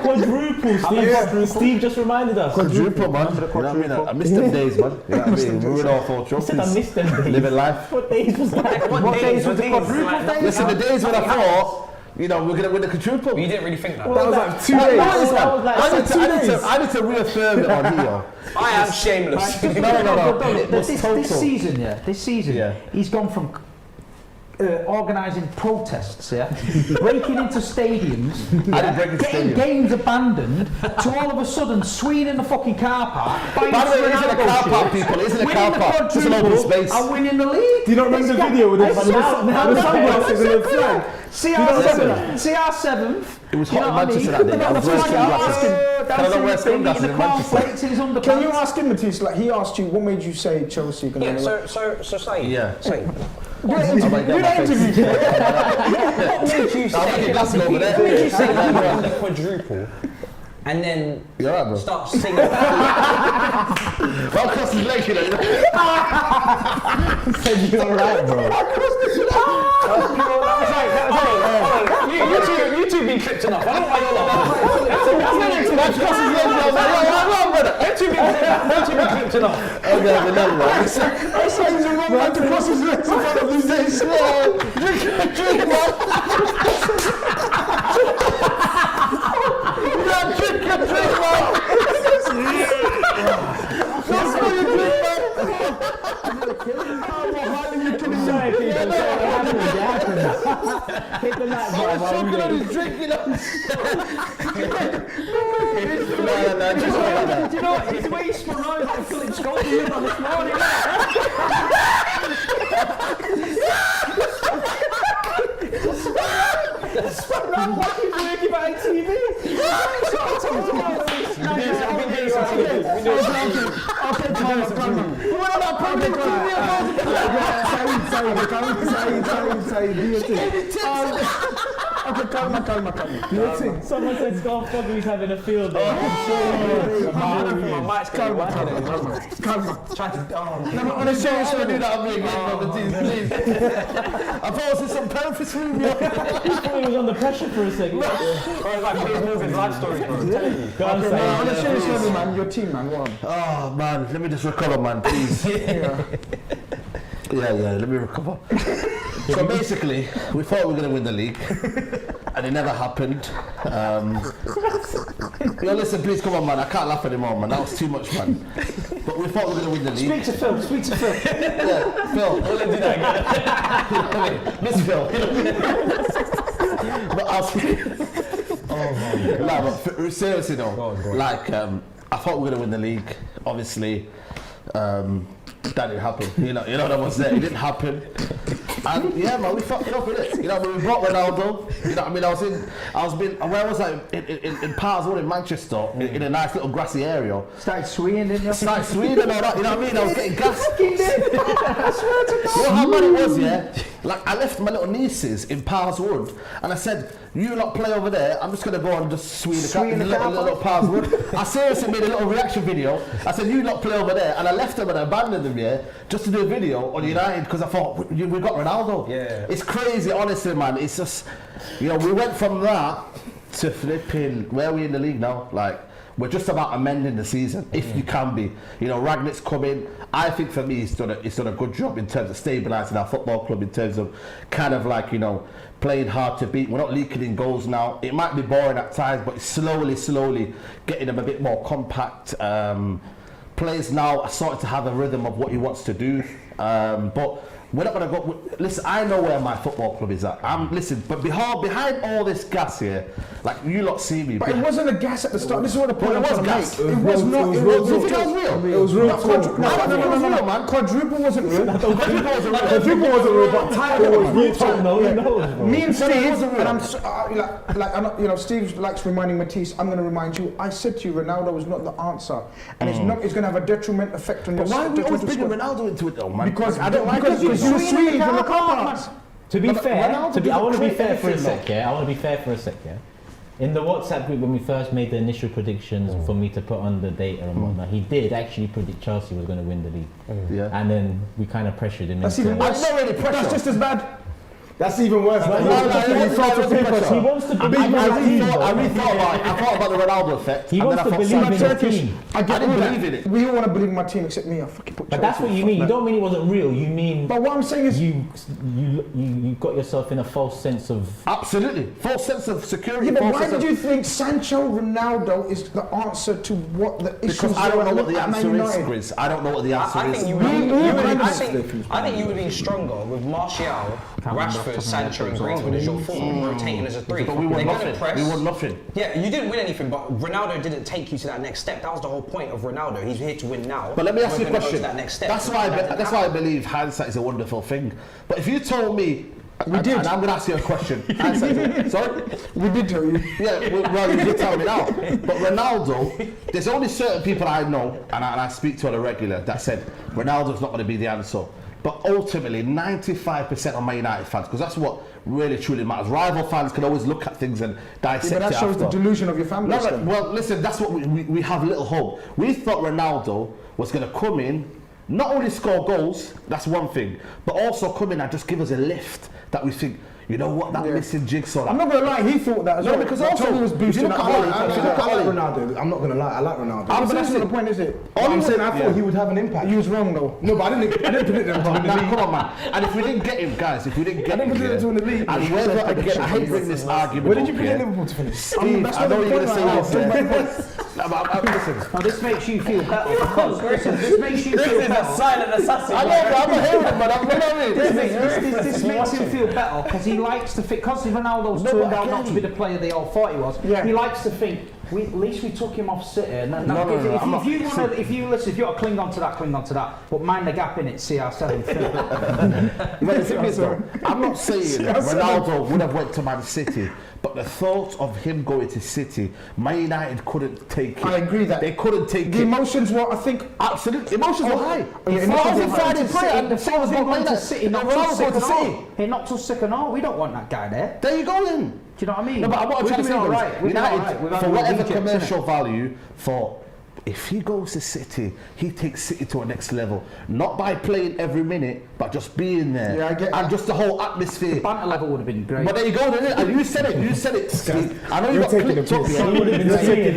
Quadruple, Steve just reminded us. Quadruple, man. You know what I mean? I missed them days, man. You know what I mean? We were all 4 I trophies. said I missed them days. Living life. What days was that? What days was the quadruple? Listen, the days when I thought, you know, we're going to win the quadruple. You didn't really think that. That was like 2 days. I need to reaffirm it on here. I am shameless. No. This season, he's gone from organising protests, breaking into stadiums, getting games abandoned, to all of a sudden swinging in the fucking car park. By the way, it isn't a car park, people. It isn't a car park. It's an open space. And winning the league. Do you not remember the video with the sunglasses and the flag? CR7th. It was hot in Manchester that day. I was wearing sunglasses. Can you ask him, Matisse? Like, he asked you, what made you say Chelsea? Yeah, so say. Yeah. Say. Do that interview. What made you say the quadruple? And then start singing. Well, cross his leg, you know. Said you're alright, bro. You two been clipped enough. I don't know why you're laughing. You two been clipped enough. Okay, another one. I said he's a wrong man to cross his legs in front of these days. Drink one. Drink one. That's what you drink, man. Sorry, people. Hit the light bar. He's drinking up. Do you know what? His way he spun around like Philip Schofield on this morning. Spun around like he's working by TV. Someone said Scarf Thuggery's having a field day. On a serious note, do that on me again, please. I thought it was some purpose for me. He thought he was under pressure for a second. Please move his life story, bro. On a serious note, man, your team, man, what? Oh, man, let me just recover, man, please. Yeah, let me recover. So basically, we thought we were going to win the league, and it never happened. Listen, please, come on, man. I can't laugh anymore, man. That was too much, man. But we thought we were going to win the league. Speak to Phil. Yeah, Phil. Don't let me do that again. Miss Phil. But I was... Oh, my God. But seriously, though, I thought we were going to win the league. Obviously, that didn't happen. You know that was there. It didn't happen. And yeah, man, we fucked it up with it. You know, we brought Ronaldo. You know what I mean? Where was I? In Parkswood in Manchester, in a nice little grassy area. Started swinging, didn't you? Started swinging and all that. You know what I mean? I was getting gas. You know how bad it was, yeah? Like, I left my little nieces in Parkswood, and I said, you lot play over there, I'm just going to go and just swing the little Parkswood. I seriously made a little reaction video. I said, you lot play over there, and I left them and I abandoned them, yeah, just to do a video on United, because I thought, we got Ronaldo. Yeah. It's crazy, honestly, man. It's just, we went from that to flipping, where are we in the league now? Like, we're just about amending the season, if you can be. Ragnick's coming. I think for me, he's done a good job in terms of stabilising our football club, in terms of kind of like, playing hard to beat. We're not leaking in goals now. It might be boring at times, but it's slowly getting them a bit more compact. Players now are starting to have a rhythm of what he wants to do. But we're not going to go... Listen, I know where my football club is at. But behind all this gas here, like, you lot see me... But it wasn't a gas at the start. This is what the point was gas. It was not... It was real. It was real. No, man. Quadruple wasn't real. Quadruple wasn't real, but title was real. Me and Steve, and Steve likes reminding Matisse, I'm going to remind you, I said to you, Ronaldo is not the answer. And it's going to have a detrimental effect on your... But why are we always bringing Ronaldo into it, though, man? Because I don't like it. You swing from the car parks. To be fair, I want to be fair for a sec, yeah? In the WhatsApp group, when we first made the initial predictions for me to put on the data and whatnot, he did actually predict Chelsea was going to win the league. Yeah. And then we kind of pressured him. That's even worse. That's just as bad. That's even worse. He wants to believe in the team. I thought about the Ronaldo effect. He wants to believe in the team. I didn't believe in it. We all want to believe in my team except me. I fucking put. But that's what you mean. You don't mean it wasn't real. You mean. But what I'm saying is, you got yourself in a false sense of. Absolutely, false sense of security. yeah, but why did you think Sancho Ronaldo is the answer to what the issues Because I don't know what the at Man answer is, United? Grizz. I don't know what the answer I is. think I think you would have been stronger with Martial, Rashford, Sancho, and Griezmann as your four, rotating as a three. But we won nothing. We won nothing. Yeah, you didn't win anything, but Ronaldo didn't take you to that next step. That was the whole point of Ronaldo. He's here to win now. But let me ask you a We're gonna go question. to that next step. That's why I believe hindsight is a wonderful thing. But if you told me, and I'm going to ask you a question. Sorry? We did tell you. Yeah, well, you did tell me now. But Ronaldo, there's only certain people I know, and I speak to on a regular, that said Ronaldo's not going to be the answer. But ultimately, 95% of Man United fans, because that's what really truly matters. Rival fans can always look at things and dissect But that shows the delusion of your fan base. No, well, listen, that's what we have little hope. We thought Ronaldo was going to come in, not only score goals, that's one thing, but also come in and just give us a lift that we think, you know what, that missing jigsaw. I'm not going to lie, he thought that as well. Because also, Tommy was boosting if you look up. at I like Ronaldo. I'm not going to lie. I like Ronaldo. But that's not the point, is it? I'm saying I thought he would have an impact. You was wrong though. No, but I didn't predict them to win the Nah, league. come on, man. And if we didn't get him, guys, if we didn't get him, predict him to win the league. and whether again, I hate bringing this argument. Where did you up predict here. Liverpool to finish? Steve, That's I not know the you're going to point, say man. this. Listen. Now this makes you feel better because this makes you feel better. silent assassin. I know, but I'm not hearing it, man. I'm not This makes him feel better because he likes to think. Because Ronaldo's turned out not to be the player they all thought he was. Yeah. He likes to think. At least we took him off City. And then if you got to cling on to that, cling on to that. But mind the gap in it. CR7. But the thing is, though, I'm not saying Ronaldo would have went to Man City, but the thought of him going to City, Man United couldn't take it. I agree that they couldn't take the it. emotions were, I think, Absolutely, emotions were high. yeah, He emotions were inside high. in prayer, and the same was He not went like to that. City, knocked Ronaldo us going sick to and City. all. He knocked us sick and all. We don't want that guy there. There you go then. Do you know what I mean? No, but what I'm trying to say is, United, for whatever commercial value, if he goes to City, he takes City to a next level. Not by playing every minute, but just being there. Yeah, I get and just the whole atmosphere. Banter level would have been great. But there you go, then. And you said it, Steve. I know you got taking clipped the up piss. here. He would have been saying,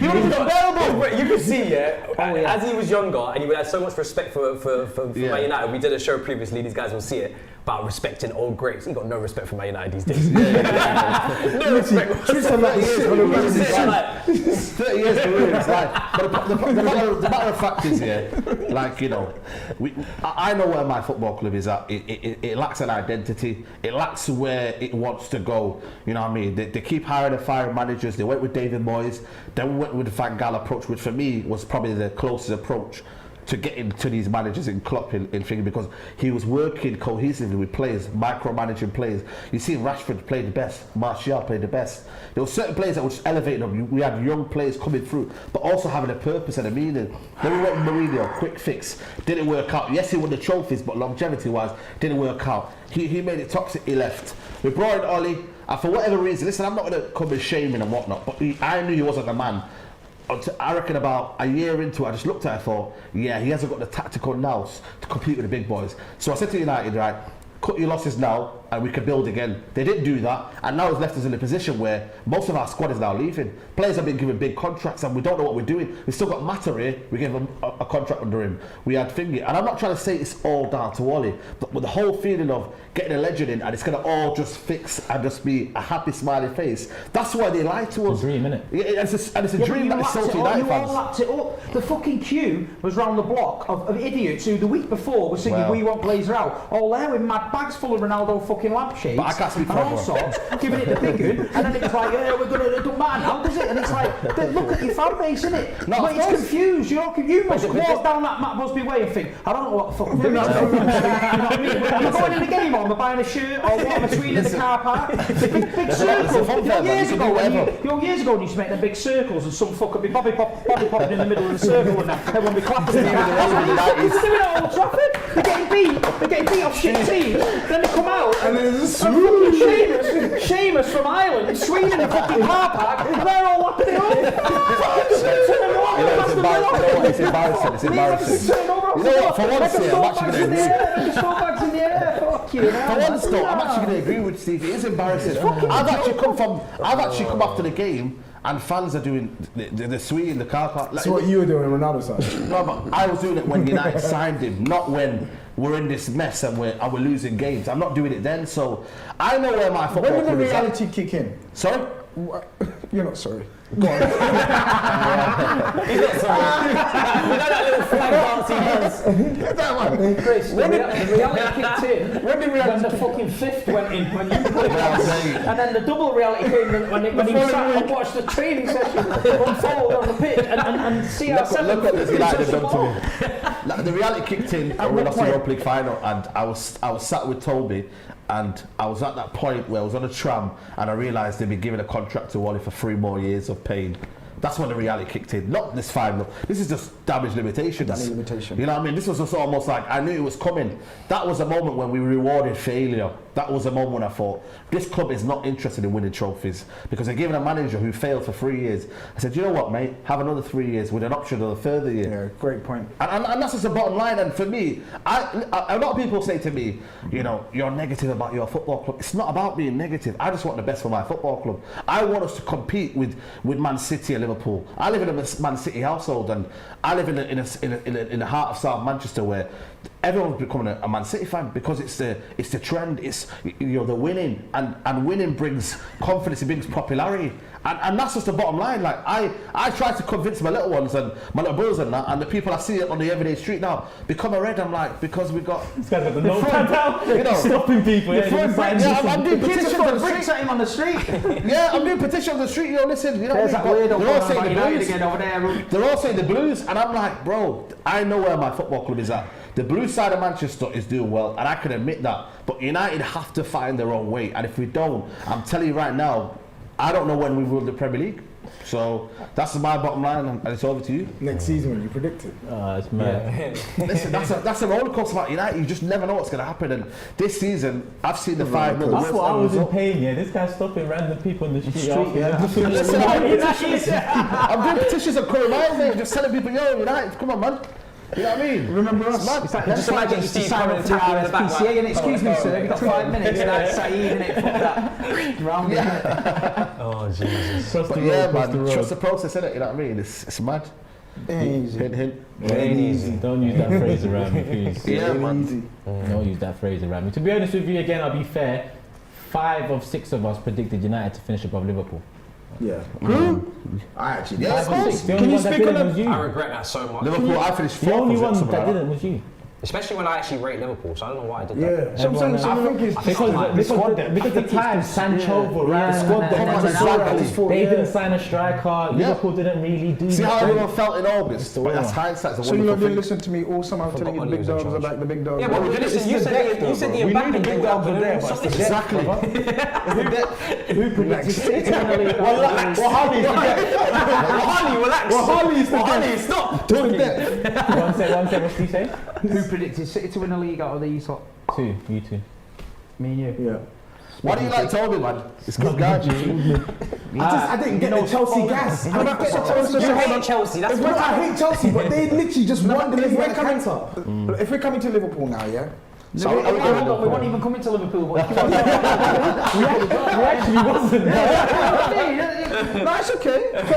You would have got bearable. You could see, as he was younger and he would have so much respect for Man United. We did a show previously, these guys will see it, about respecting old greats. He got no respect for Man United these days. No respect. 30 years to ruin his life. But the matter of fact is, like, you know, I know where my football club is at. It lacks an identity. It lacks where it wants to go. You know what I mean? They keep hiring and firing managers. They went with David Moyes. Then went with the Van Gaal approach, which for me was probably the closest approach to getting to these managers in Klopp in thing, because he was working cohesively with players, micromanaging players. You see Rashford played the best, Martial played the best. There were certain players that were just elevating them. We had young players coming through, but also having a purpose and a meaning. Then we went with Mourinho, quick fix, didn't work out. Yes, he won the trophies, but longevity-wise, didn't work out. He made it toxic, he left. We brought in Oli, and for whatever reason, listen, I'm not going to come and shame him and whatnot, but I knew he wasn't the man. I reckon about a year into it, I just looked at it and thought, yeah, he hasn't got the tactical nous to compete with the big boys. So I said to United, right, cut your losses now and we can build again. They didn't do that, and now it's left us in a position where most of our squad is now leaving. Players have been given big contracts and we don't know what we're doing. We've still got Matter here, we gave him a contract under him. We had Thingy, and I'm not trying to say it's all down to Wally, but with the whole feeling of getting a legend in and it's going to all just fix and just be a happy smiley face. That's why they lied to us. It's a dream, innit? Yeah, it's a dream that is sold to United fans. You all lapped it up. The fucking queue was round the block of idiots who the week before were singing "We Want Glazer Out," all there with mad bags full of Ronaldo fucking lampshades. But I can't speak for and everyone. also giving it the big one, and then it was like, we're gonna, it don't matter now, does it? And it's like, look at your fan base, innit? No, but it's confused. You must walk down that Matt Busby way and think, I don't know what the fuck I'm doing. You know what I mean? Am I going in the game or am I buying a shirt or what am I tweeting in the car park? The big circles. Years ago when you used to make them big circles and some fuck would be Bobby popping in the middle of the circle and everyone would be clapping. They're doing it at Old Trafford. They're getting beat off shit teams. Then they come out and fucking Seamus from Ireland, Sweden in the fucking car park, and they're all lapping it up. It's embarrassing. Turn over You know what? For once, I'm actually going to agree. Just throw bags in the air. Fuck you. For once, though, I'm actually going to agree with Steve. It is embarrassing. I've actually come after the game, and fans are doing the sweet in the car park. That's what you were doing when Ronaldo signed. No, but I was doing it when United signed him, not when we're in this mess and we're losing games. I'm not doing it then, so I know where my football. When did the reality kick in? Sorry? You're not sorry. Go on. He's not sorry. You know that little flag dance he does? Chris, the reality kicked in when the fucking fifth went in when you played and then the double reality came in when he sat and watched the training session unfold on the pitch and see how look what this United have done to me. Like, the reality kicked in and we lost the Europa League final, and I was sat with Toby, and I was at that point where I was on a tram and I realised they'd be giving a contract to Wally for 3 more years of pain. That's when the reality kicked in. Not this final. This is just damage limitations. Damage limitation. You know what I mean? This was just almost like I knew it was coming. That was a moment when we rewarded failure. That was a moment when I thought, this club is not interested in winning trophies because they're giving a manager who failed for 3 years. I said, you know what, mate? Have another 3 years with an option of a further year. Yeah, great point. And that's just the bottom line. And for me, a lot of people say to me, you know, you're negative about your football club. It's not about being negative. I just want the best for my football club. I want us to compete with Man City and Liverpool. I live in a Man City household, and I live in the heart of South Manchester, where everyone's becoming a Man City fan because it's the trend. It's, you know, the winning, and winning brings confidence. It brings popularity, and that's just the bottom line. Like I try to convince my little ones and my little brothers and that, and the people I see on the everyday street now become a red. I'm like, because we got this guy's got the notepad out, you know, stopping people. I'm doing petitions on the bricks at him on the street. Yeah, I'm doing petitions on the street. You know, listen, you know, there's that weirdo they're all saying the United blues. Again over there. They're all saying the blues, and I'm like, bro, I know where my football club is at. The blue side of Manchester is doing well, and I can admit that. But United have to find their own way, and if we don't, I'm telling you right now, I don't know when we will the Premier League. So that's my bottom line, and it's over to you. Next season, when you predict it. It's mad. Listen, that's a roller coaster about United. You just never know what's going to happen. And this season, I've seen the 5-0. That's what I was in pain. Yeah, this guy's stopping random people in the street. Listen, I'm doing petitions on Curry Mile, mate. Just telling people, yo, United, come on, man. You know what I mean? Remember us? Just imagine Steve coming and tapping in the back. And excuse me, sir, you've got 5 minutes. That's SAEED, innit? Fuck that. Round it. Oh, Jesus. But yeah, man, trust the process, innit? You know what I mean? It's mad. Easy. Hint. Ain't easy. Don't use that phrase around me, please. Yeah, man. Easy. Don't use that phrase around me. To be honest with you, again, I'll be fair. 5 of 6 of us predicted United to finish above Liverpool. Yeah. I actually did. 5 of 6. The Can only you one that speak didn't on was you. I regret that so much. Liverpool, I finished 4th. The only one something that like didn't was you. Especially when I actually rate Liverpool, so I don't know why I did Yeah. that. I think it's Because the time Sancho, Varane, they didn't sign a striker. Liverpool didn't really do. See how everyone felt in August? But that's hindsight. So you didn't listen to me all summer telling you the big dogs are like the big dogs. Yeah, but listen, you said the Mbappe big dogs were there, but Exactly. Who predicted City in the league? Harley, stop talking. One second, what's he saying? Who predicted City to win the league out of these lot? 2, you 2. Me and you. Yeah. Why do you like Toby, man? It's good guy. I didn't get the Chelsea gas. You hate Chelsea, that's I hate Chelsea, but they literally just won the league. If we're coming to Liverpool now, yeah? So we weren't even coming to Liverpool. We actually wasn't. No, it's okay. I'm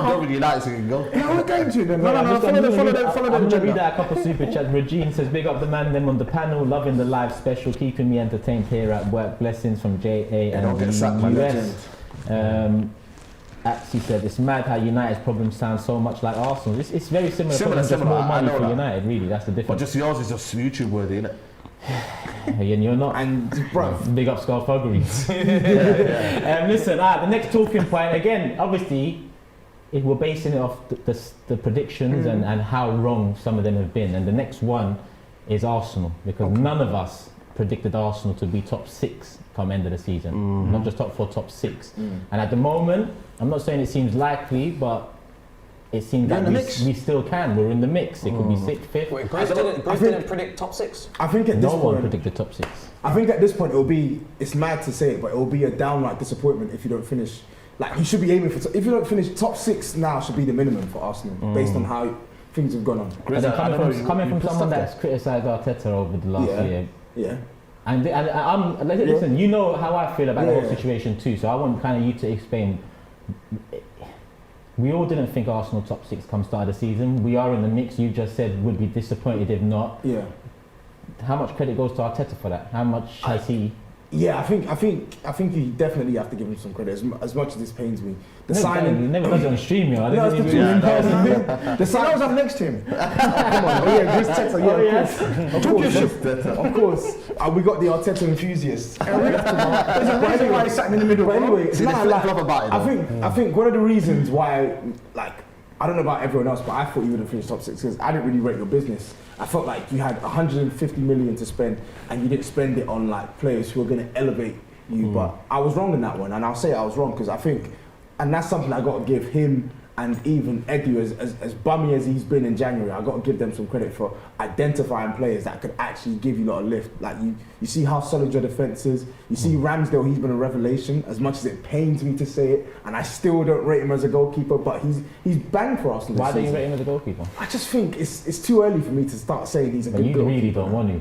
done with United, so you can go. No, we're going to then. No, follow the I'm going to read agenda. out a couple of super chats. Regine says, big up the man, them on the panel, loving the live special, keeping me entertained here at work. Blessings from JA and the US. Actually said, it's mad how United's problems sound so much like Arsenal. It's very similar just more money for United, really. That's the difference. But just yours is just YouTube worthy, isn't it? And you're not. And bro, big up Thuggery. Listen, the next talking point, again, obviously, we're basing it off the predictions and how wrong some of them have been. And the next one is Arsenal, because none of us predicted Arsenal to be top 6 come end of the season. Not just top 4, top 6. And at the moment, I'm not saying it seems likely, but it seems that we still can. We're in the mix. It could be 6th, 5th. Wait, GRIZZ didn't predict top 6? I think at this no point, one predicted top 6. I think at this point it's mad to say it, but it will be a downright disappointment if you don't finish. Like, you should be aiming for, if you don't finish top 6 now, should be the minimum for Arsenal, based on how things have gone on. And then coming from someone that's criticised Arteta over the last year. Yeah. And listen, you know how I feel about the whole situation too. So I want kind of you to explain. We all didn't think Arsenal top 6 come start of the season. We are in the mix. You just said would be disappointed if not. Yeah. How much credit goes to Arteta for that? How much has he? Yeah, I think you definitely have to give him some credit. As much as this pains me, the signing. He never does it on stream, yo. No, it's the two in person. The sign was up next to him. Come on, GRIZZ Texter, of course. We got the Arteta enthusiasts. There's a reason why he's sat in the middle. But anyway, I think one of the reasons why, like, I don't know about everyone else, but I thought you would have finished top 6 because I didn't really rate your business. I felt like you had 150 million to spend and you didn't spend it on like players who are going to elevate you. But I was wrong in that one, and I'll say I was wrong because I think, and that's something I got to give him and even Edu, as bummy as he's been in January, I got to give them some credit for identifying players that could actually give you a lot of lift. Like you see how solid your defence is. You see Ramsdale, he's been a revelation. As much as it pains me to say it, and I still don't rate him as a goalkeeper, but he's banged for us. Why don't you rate him as a goalkeeper? I just think it's too early for me to start saying he's a good goalkeeper. You really don't want to.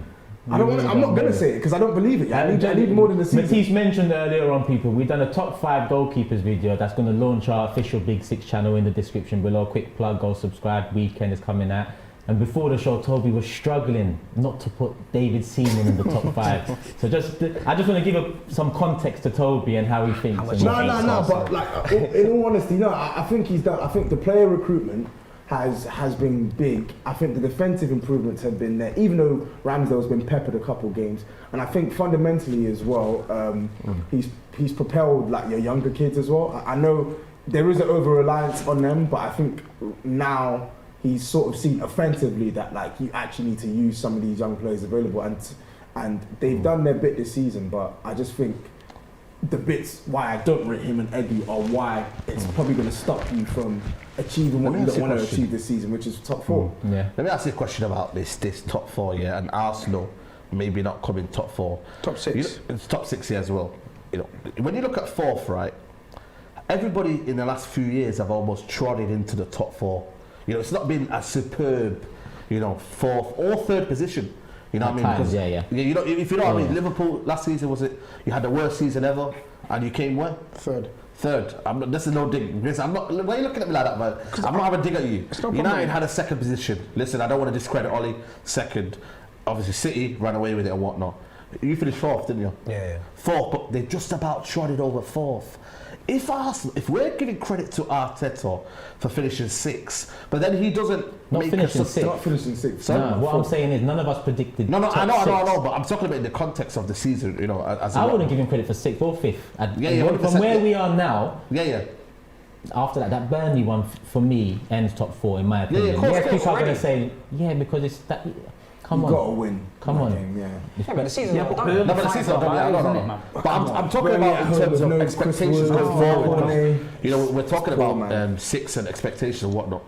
I'm not going to say it because I don't believe it. I need more than the season. Matisse mentioned earlier on, people, we've done a top 5 goalkeepers video that's going to launch our official Big 6 channel in the description below. Quick plug, go subscribe. Weekend is coming out. And before the show, Toby was struggling not to put David Seaman in the top 5. So I just want to give some context to Toby and how he thinks. No, but like in all honesty, no, I think he's done. I think the player recruitment has been big. I think the defensive improvements have been there, even though Ramsdale's been peppered a couple games. And I think fundamentally as well, he's propelled like your younger kids as well. I know there is an over-reliance on them, but I think now he's sort of seen offensively that like you actually need to use some of these young players available, and they've done their bit this season. But I just think the bits why I don't rate him and Edu are why it's probably going to stop you from achieving what you don't want to achieve this season, which is top 4. Let me ask you a question about this top 4, and Arsenal maybe not coming top 4. Top 6. It's top 6 here as well. When you look at 4th, right? Everybody in the last few years have almost trodden into the top 4. It's not been a superb, 4th or 3rd position. You know what I mean? If you know what I mean, Liverpool last season you had the worst season ever, and you came where? 3rd. This is no dig. Why are you looking at me like that, man? I'm not having a dig at you. United had a 2nd position. Listen, I don't want to discredit Ollie. 2nd, obviously City ran away with it and whatnot. You finished 4th, didn't you? Yeah. 4th, but they just about trotted over 4th. If we're giving credit to Arteta for finishing 6th, but then he doesn't not make finishing 6th. Not finishing 6th. No, what I'm saying is none of us predicted. No, I know, but I'm talking about in the context of the season. I wouldn't give him credit for 6th or 5th. From where we are now. Yeah. After that Burnley one for me ends top 4 in my opinion. Yeah, of course, people are going to say because it's that. Come on. You got to win. Come on. Game, yeah, but the season's not done. No, but the season's not done. But I'm talking about in terms of expectations going forward. We're talking about 6th and expectations and whatnot.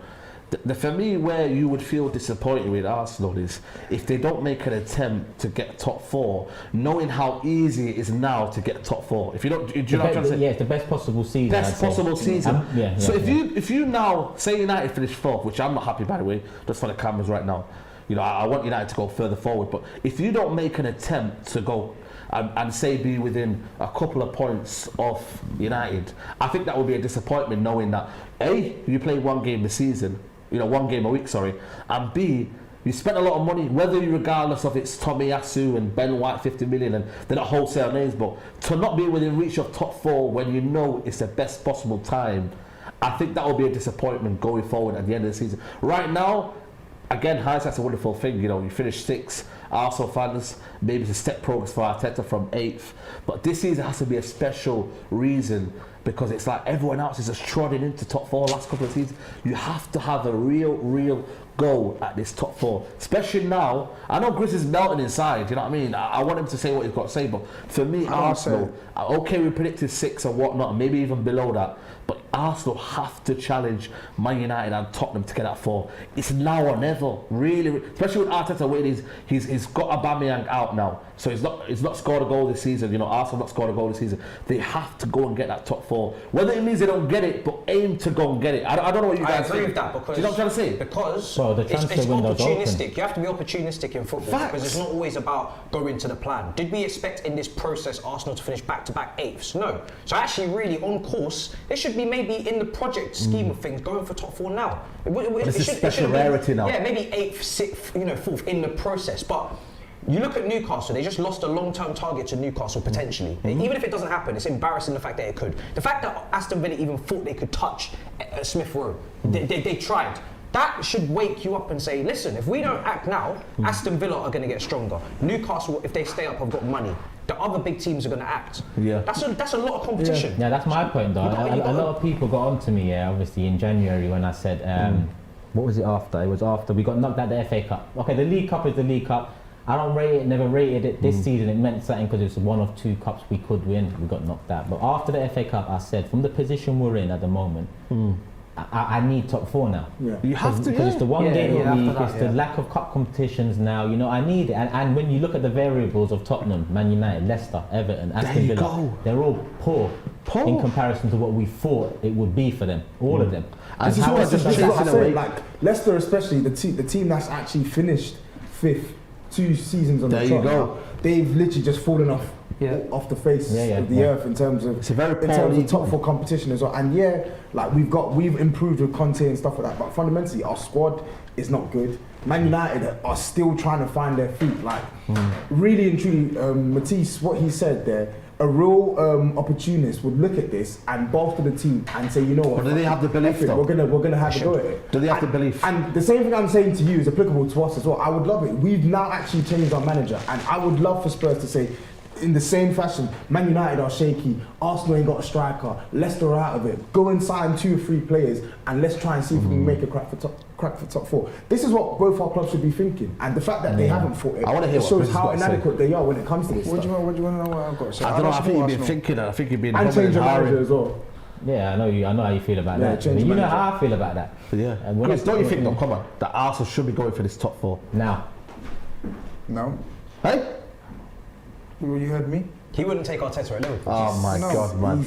For me, where you would feel disappointed with Arsenal is if they don't make an attempt to get top 4, knowing how easy it is now to get top 4. If you don't, do you know what I'm trying to say? Yeah, it's the best possible season. Best possible season. If you now say United finish 4th, which I'm not happy by the way, just for the cameras right now. I want United to go further forward, but if you don't make an attempt to go and say be within a couple of points of United, I think that would be a disappointment, knowing that A, you play one game a season, 1 game a week, and B, you spent a lot of money, whether regardless of it's Tomiyasu and Ben White 50 million, and they're not wholesale names, but to not be within reach of top 4 when you know it's the best possible time, I think that will be a disappointment going forward at the end of the season. Right now, again, hindsight's a wonderful thing. You finished 6th. Arsenal fans, maybe it's a step progress for Arteta from 8th. But this season has to be a special reason because it's like everyone else is just trotting into top 4 last couple of seasons. You have to have a real go at this top 4. Especially now. I know GRIZZ is melting inside, you know what I mean? I want him to say what he's got to say, but for me, Arsenal, okay, we predicted 6 and whatnot, and maybe even below that. But Arsenal have to challenge Man United and Tottenham to get that 4. It's now or never, really, especially with Arteta winning. He's got Aubameyang out now, so he's not scored a goal this season. Arsenal not scored a goal this season. They have to go and get that top 4. Whether it means they don't get it, but aim to go and get it. I don't know what you guys think. I agree with that because do you know what I'm trying to say? Because Well, the transfer it's window's opportunistic. open. You have to be opportunistic in football because it's not always about going to the plan. Did we expect in this process Arsenal to finish back-to-back 8ths? No. So actually, really, on course, they should be maybe in the project scheme of things going for top 4 now. This is special rarity now. Yeah, maybe 8th, 6th, 4th in the process, but. You look at Newcastle, they just lost a long-term target to Newcastle, potentially. Even if it doesn't happen, it's embarrassing the fact that it could. The fact that Aston Villa even thought they could touch Smith Rowe, they tried. That should wake you up and say, listen, if we don't act now, Aston Villa are going to get stronger. Newcastle, if they stay up, have got money. The other big teams are going to act. Yeah. That's a lot of competition. Yeah, that's my point, though. A lot of people got onto me, obviously, in January when I said, what was it after? It was after we got knocked out the FA Cup. Okay, the League Cup is the League Cup. I don't rate it, never rated it this season. It meant something because it was one of 2 cups we could win. We got knocked out. But after the FA Cup, I said, from the position we're in at the moment, I need top 4 now. Yeah. You have to, because it's the one game a week, it's the lack of cup competitions now. You know, I need it. And when you look at the variables of Tottenham, Man United, Leicester, Everton, Aston Villa, they're all poor in comparison to what we thought it would be for them, all of them. And this is what I say, like Leicester especially, the team that's actually finished 5th 2 seasons on the trot now, they've literally just fallen off the face of the earth in terms of top 4 competition as well. And like we've improved with Conte and stuff like that, but fundamentally our squad is not good. Man United are still trying to find their feet. Like really and truly, Matisse, what he said there, a real opportunist would look at this and bolster the team and say, you know what? But do they have the belief though? We're gonna have a go at it. Do they have the belief? And the same thing I'm saying to you is applicable to us as well. I would love it. We've now actually changed our manager, and I would love for Spurs to say, in the same fashion, Man United are shaky, Arsenal ain't got a striker, Leicester are out of it. Go and sign 2 or 3 players, and let's try and see if we can make a crack for top 4. This is what both our clubs should be thinking, and the fact that they haven't thought it, shows how inadequate they are when it comes to this. What do you want to know what I've got to say? I don't know. I think you've been thinking, and I think you've been and change your manager as well. Yeah, I know how you feel about that. But you know how I feel about that. Yeah. Because don't you think, though, come on, that Arsenal should be going for this top 4 now? No. Hey? You heard me? He wouldn't take Arteta at Liverpool. Oh my God, man!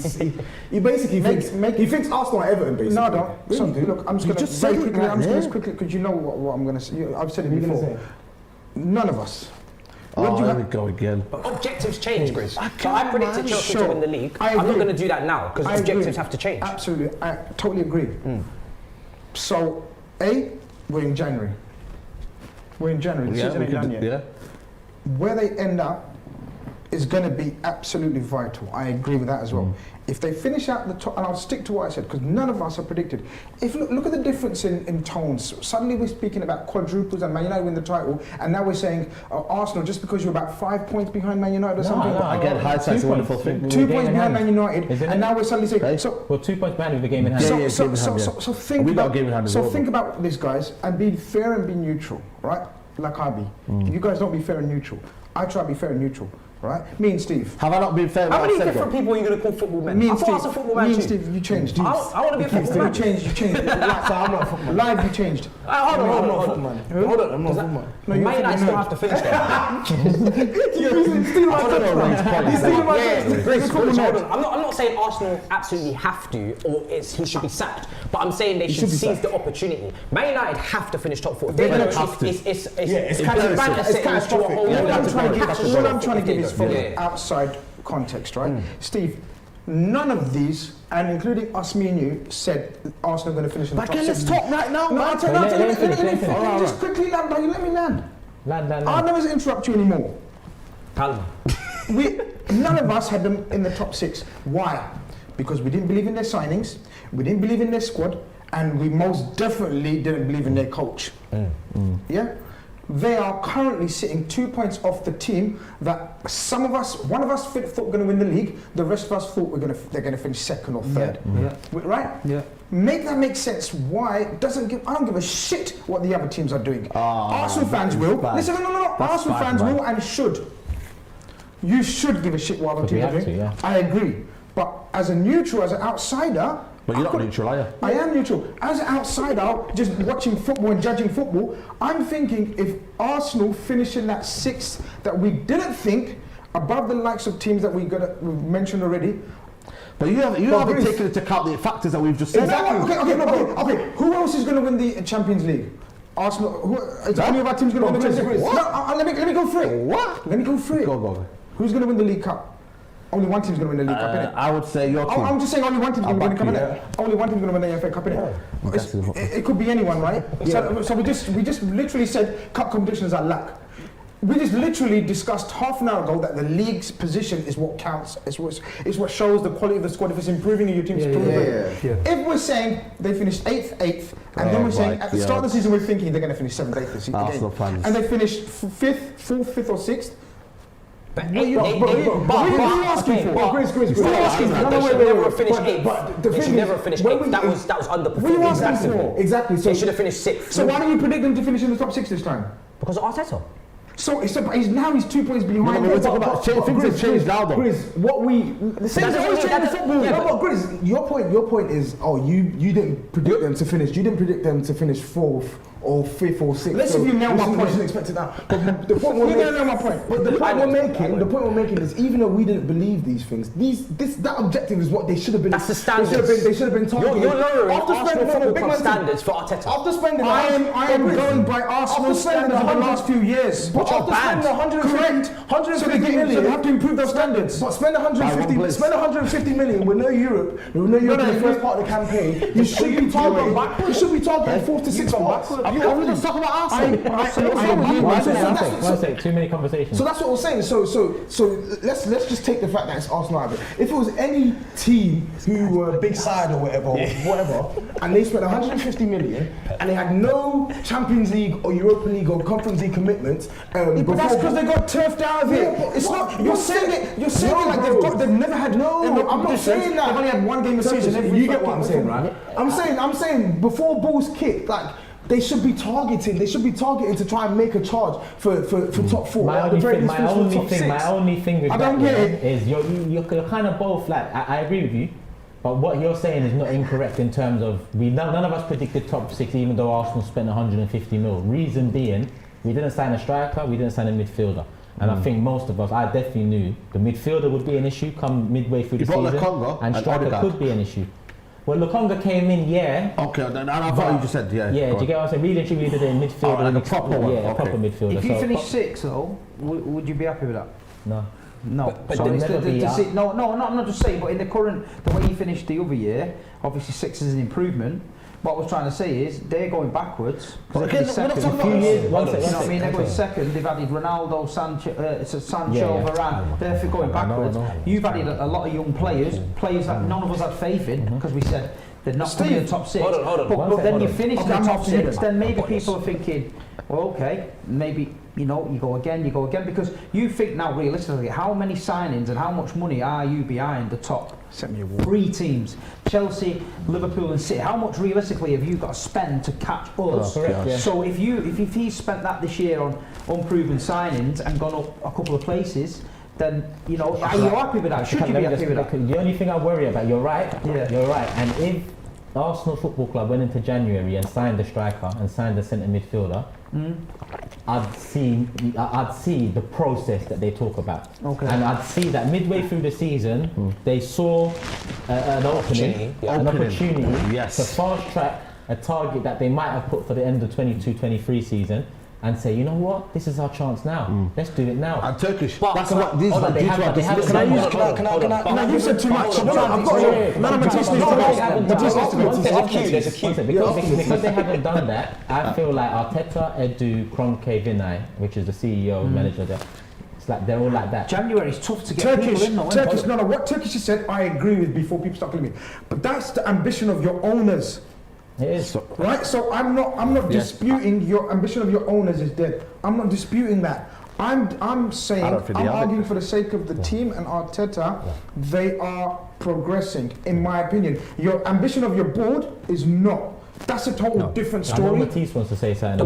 He basically thinks Arsenal and Everton. Basically, no, don't. Really? Look, I'm just going to very quickly because you know what I'm going to say. I've said it before. None of us. Here we go again. But objectives change, GRIZZ. So I predicted Chelsea to win the league. I'm not going to do that now because objectives have to change. Absolutely, I totally agree. So, we're in January. The season ain't done yet. Yeah. Where they end up is going to be absolutely vital. I agree with that as well. If they finish out the top, and I'll stick to what I said because none of us have predicted. If look at the difference in tones. Suddenly we're speaking about quadruples and Man United win the title, and now we're saying Arsenal just because you're about 5 points behind Man United or something. Again, hindsight's a wonderful thing. 2 points behind Man United, and now we're suddenly saying. Okay. Well, 2 points behind with the game in hand. So think about this, guys, and be fair and be neutral, right? Like I be. You guys don't be fair and neutral. I try to be fair and neutral. Right? Me and Steve. Have I not been fair? How many different people are you going to call football men? Me and Steve. I was a football man me and too. Steve, you changed. I want to be a football man. You changed. I'm not a football man. Live, you changed. Hold on. I'm not a football man. Hold on, I'm not a football man. No, Man United still have to finish that. I'm not saying Arsenal absolutely have to, or he should be sacked, but I'm saying they should seize the opportunity. Man United have to finish top 4. They're going to have to. It's catastrophic. All I'm trying to give is from the outside context, right? Steve, none of these, and including us, me and you, said Arsenal are going to finish in the top 6. Let's talk right now, man. Let me just quickly land, but you let me land. I'll never interrupt you anymore. Palma. None of us had them in the top 6. Why? Because we didn't believe in their signings, we didn't believe in their squad, and we most definitely didn't believe in their coach. Yeah? They are currently sitting 2 points off the team that one of us thought we're going to win the league, the rest of us thought they're going to finish 2nd or 3rd. Right? Yeah. Make that make sense. Why? I don't give a shit what the other teams are doing. Arsenal fans will. Listen, no. Arsenal fans will and should. You should give a shit what other teams are doing. I agree. But as a neutral, as an outsider, but you're not neutral, are you? I am neutral. As an outsider, just watching football and judging football, I'm thinking if Arsenal finish in that 6th that we didn't think, above the likes of teams that we've mentioned already. But you haven't taken into account the factors that we've just said. Okay. Who else is going to win the Champions League? Arsenal. Is any of our teams going to win the Champions League? No, let me go through it. What? Let me go through it. Go. Who's going to win the League Cup? Only one team's going to win the League Cup, innit? I would say your team. I'm just saying only one team's going to win the Cup, innit? Only one team's going to win the FA Cup, innit? It could be anyone, right? So we just literally said cup competitions are lack. We just literally discussed half an hour ago that the league's position is what counts. It's what shows the quality of the squad. If it's improving in your team's If we're saying they finished 8th, and then we're saying at the start of the season we're thinking they're going to finish 7th, 8th this season, and they finished 5th, 4th, 5th or 6th. What are you asking for? GRIZZ. They should never finish 8th. That was underperforming. What are you asking for? Exactly. They should have finished 6th. So why don't you predict them to finish in the top 6 this time? Because of Arteta. So he's 2 points behind. We're talking about things have changed now, though. GRIZZ, what we the same thing always change in football. Yeah, but GRIZZ, your point is, you didn't predict them to finish. You didn't predict them to finish 4th or 5th or 6th. Let's see if you nail my point. Expect it now. But the point we're making, my point. But the point we're making is, even though we didn't believe these things, that objective is what they should have been. That's the standards. They should have been targeted. You're lowering Arsenal Football Club standards for Arteta. After spending, I am going by Arsenal standards of the last few years. But after spending 150 million, so they have to improve their standards. But spend 150 million with no Europe in the first part of the campaign. You should be targeting 4th to 6th spots. Let's talk about Arsenal. One sec, too many conversations. So that's what we're saying. So let's just take the fact that it's Arsenal out of it. If it was any team who were big side or whatever, and they spent 150 million and they had no Champions League or Europa League or Conference League commitments, but that's because they got turfed out of it. Yeah, it's not. You're saying it like they've never had I'm not saying that. They've only had one game a season. You get what I'm saying, right? I'm saying before balls kick, like. They should be targeting. They should be targeting to try and make a charge for top 4. My only thing with that is you're kind of both like I agree with you, but what you're saying is not incorrect in terms of none of us predicted top 6, even though Arsenal spent 150 mil. Reason being, we didn't sign a striker, we didn't sign a midfielder. And I think most of us, I definitely knew the midfielder would be an issue come midway through the season, and striker could be an issue. Well, Lokonga came in, Okay, and I thought you just said, do you get what I'm saying? Really and truly did a midfielder. Like a proper one? Yeah, a proper midfielder. If you finish 6th, though, would you be happy with that? No. No. But So it's no, I'm not just saying, but in the way he finished the other year, obviously 6 is an improvement. What I was trying to say is they're going backwards. But again, we're not talking few years. They're going second. They've added Ronaldo, Sancho, Varane. They're going backwards. You've added a lot of young players that none of us had faith in because we said they're not going to be in the top 6. Hold on. But then you finish in the top 6, then maybe people are thinking, well, okay, maybe you go again, because you think now realistically, how many signings and how much money are you behind the top 3 teams? Chelsea, Liverpool and City. How much realistically have you got to spend to catch us? So if he's spent that this year on unproven signings and gone up a couple of places, then are you happy with that? Should you be happy with that? The only thing I worry about, you're right, and if Arsenal Football Club went into January and signed a striker and signed a centre midfielder, I'd see the process that they talk about, and I'd see that midway through the season they saw an opportunity to fast track a target that they might have put for the end of 22-23 season. And say, you know what? This is our chance now. Let's do it now. And Turkish. That's what these are. Can I You said too much. There's a cue. Because they haven't done that, I feel like Arteta, Edu, Kroenke, Vinay, which is the CEO, manager there. It's like they're all like that. January is tough to get people in, though. What Turkish has said, I agree with before people start calling me. But that's the ambition of your owners. It is. Right? So I'm not disputing your ambition of your owners is dead. I'm not disputing that. I'm saying, I'm arguing for the sake of the team and Arteta, they are progressing, in my opinion. Your ambition of your board is not. That's a total different story. I know Matisse wants to say something.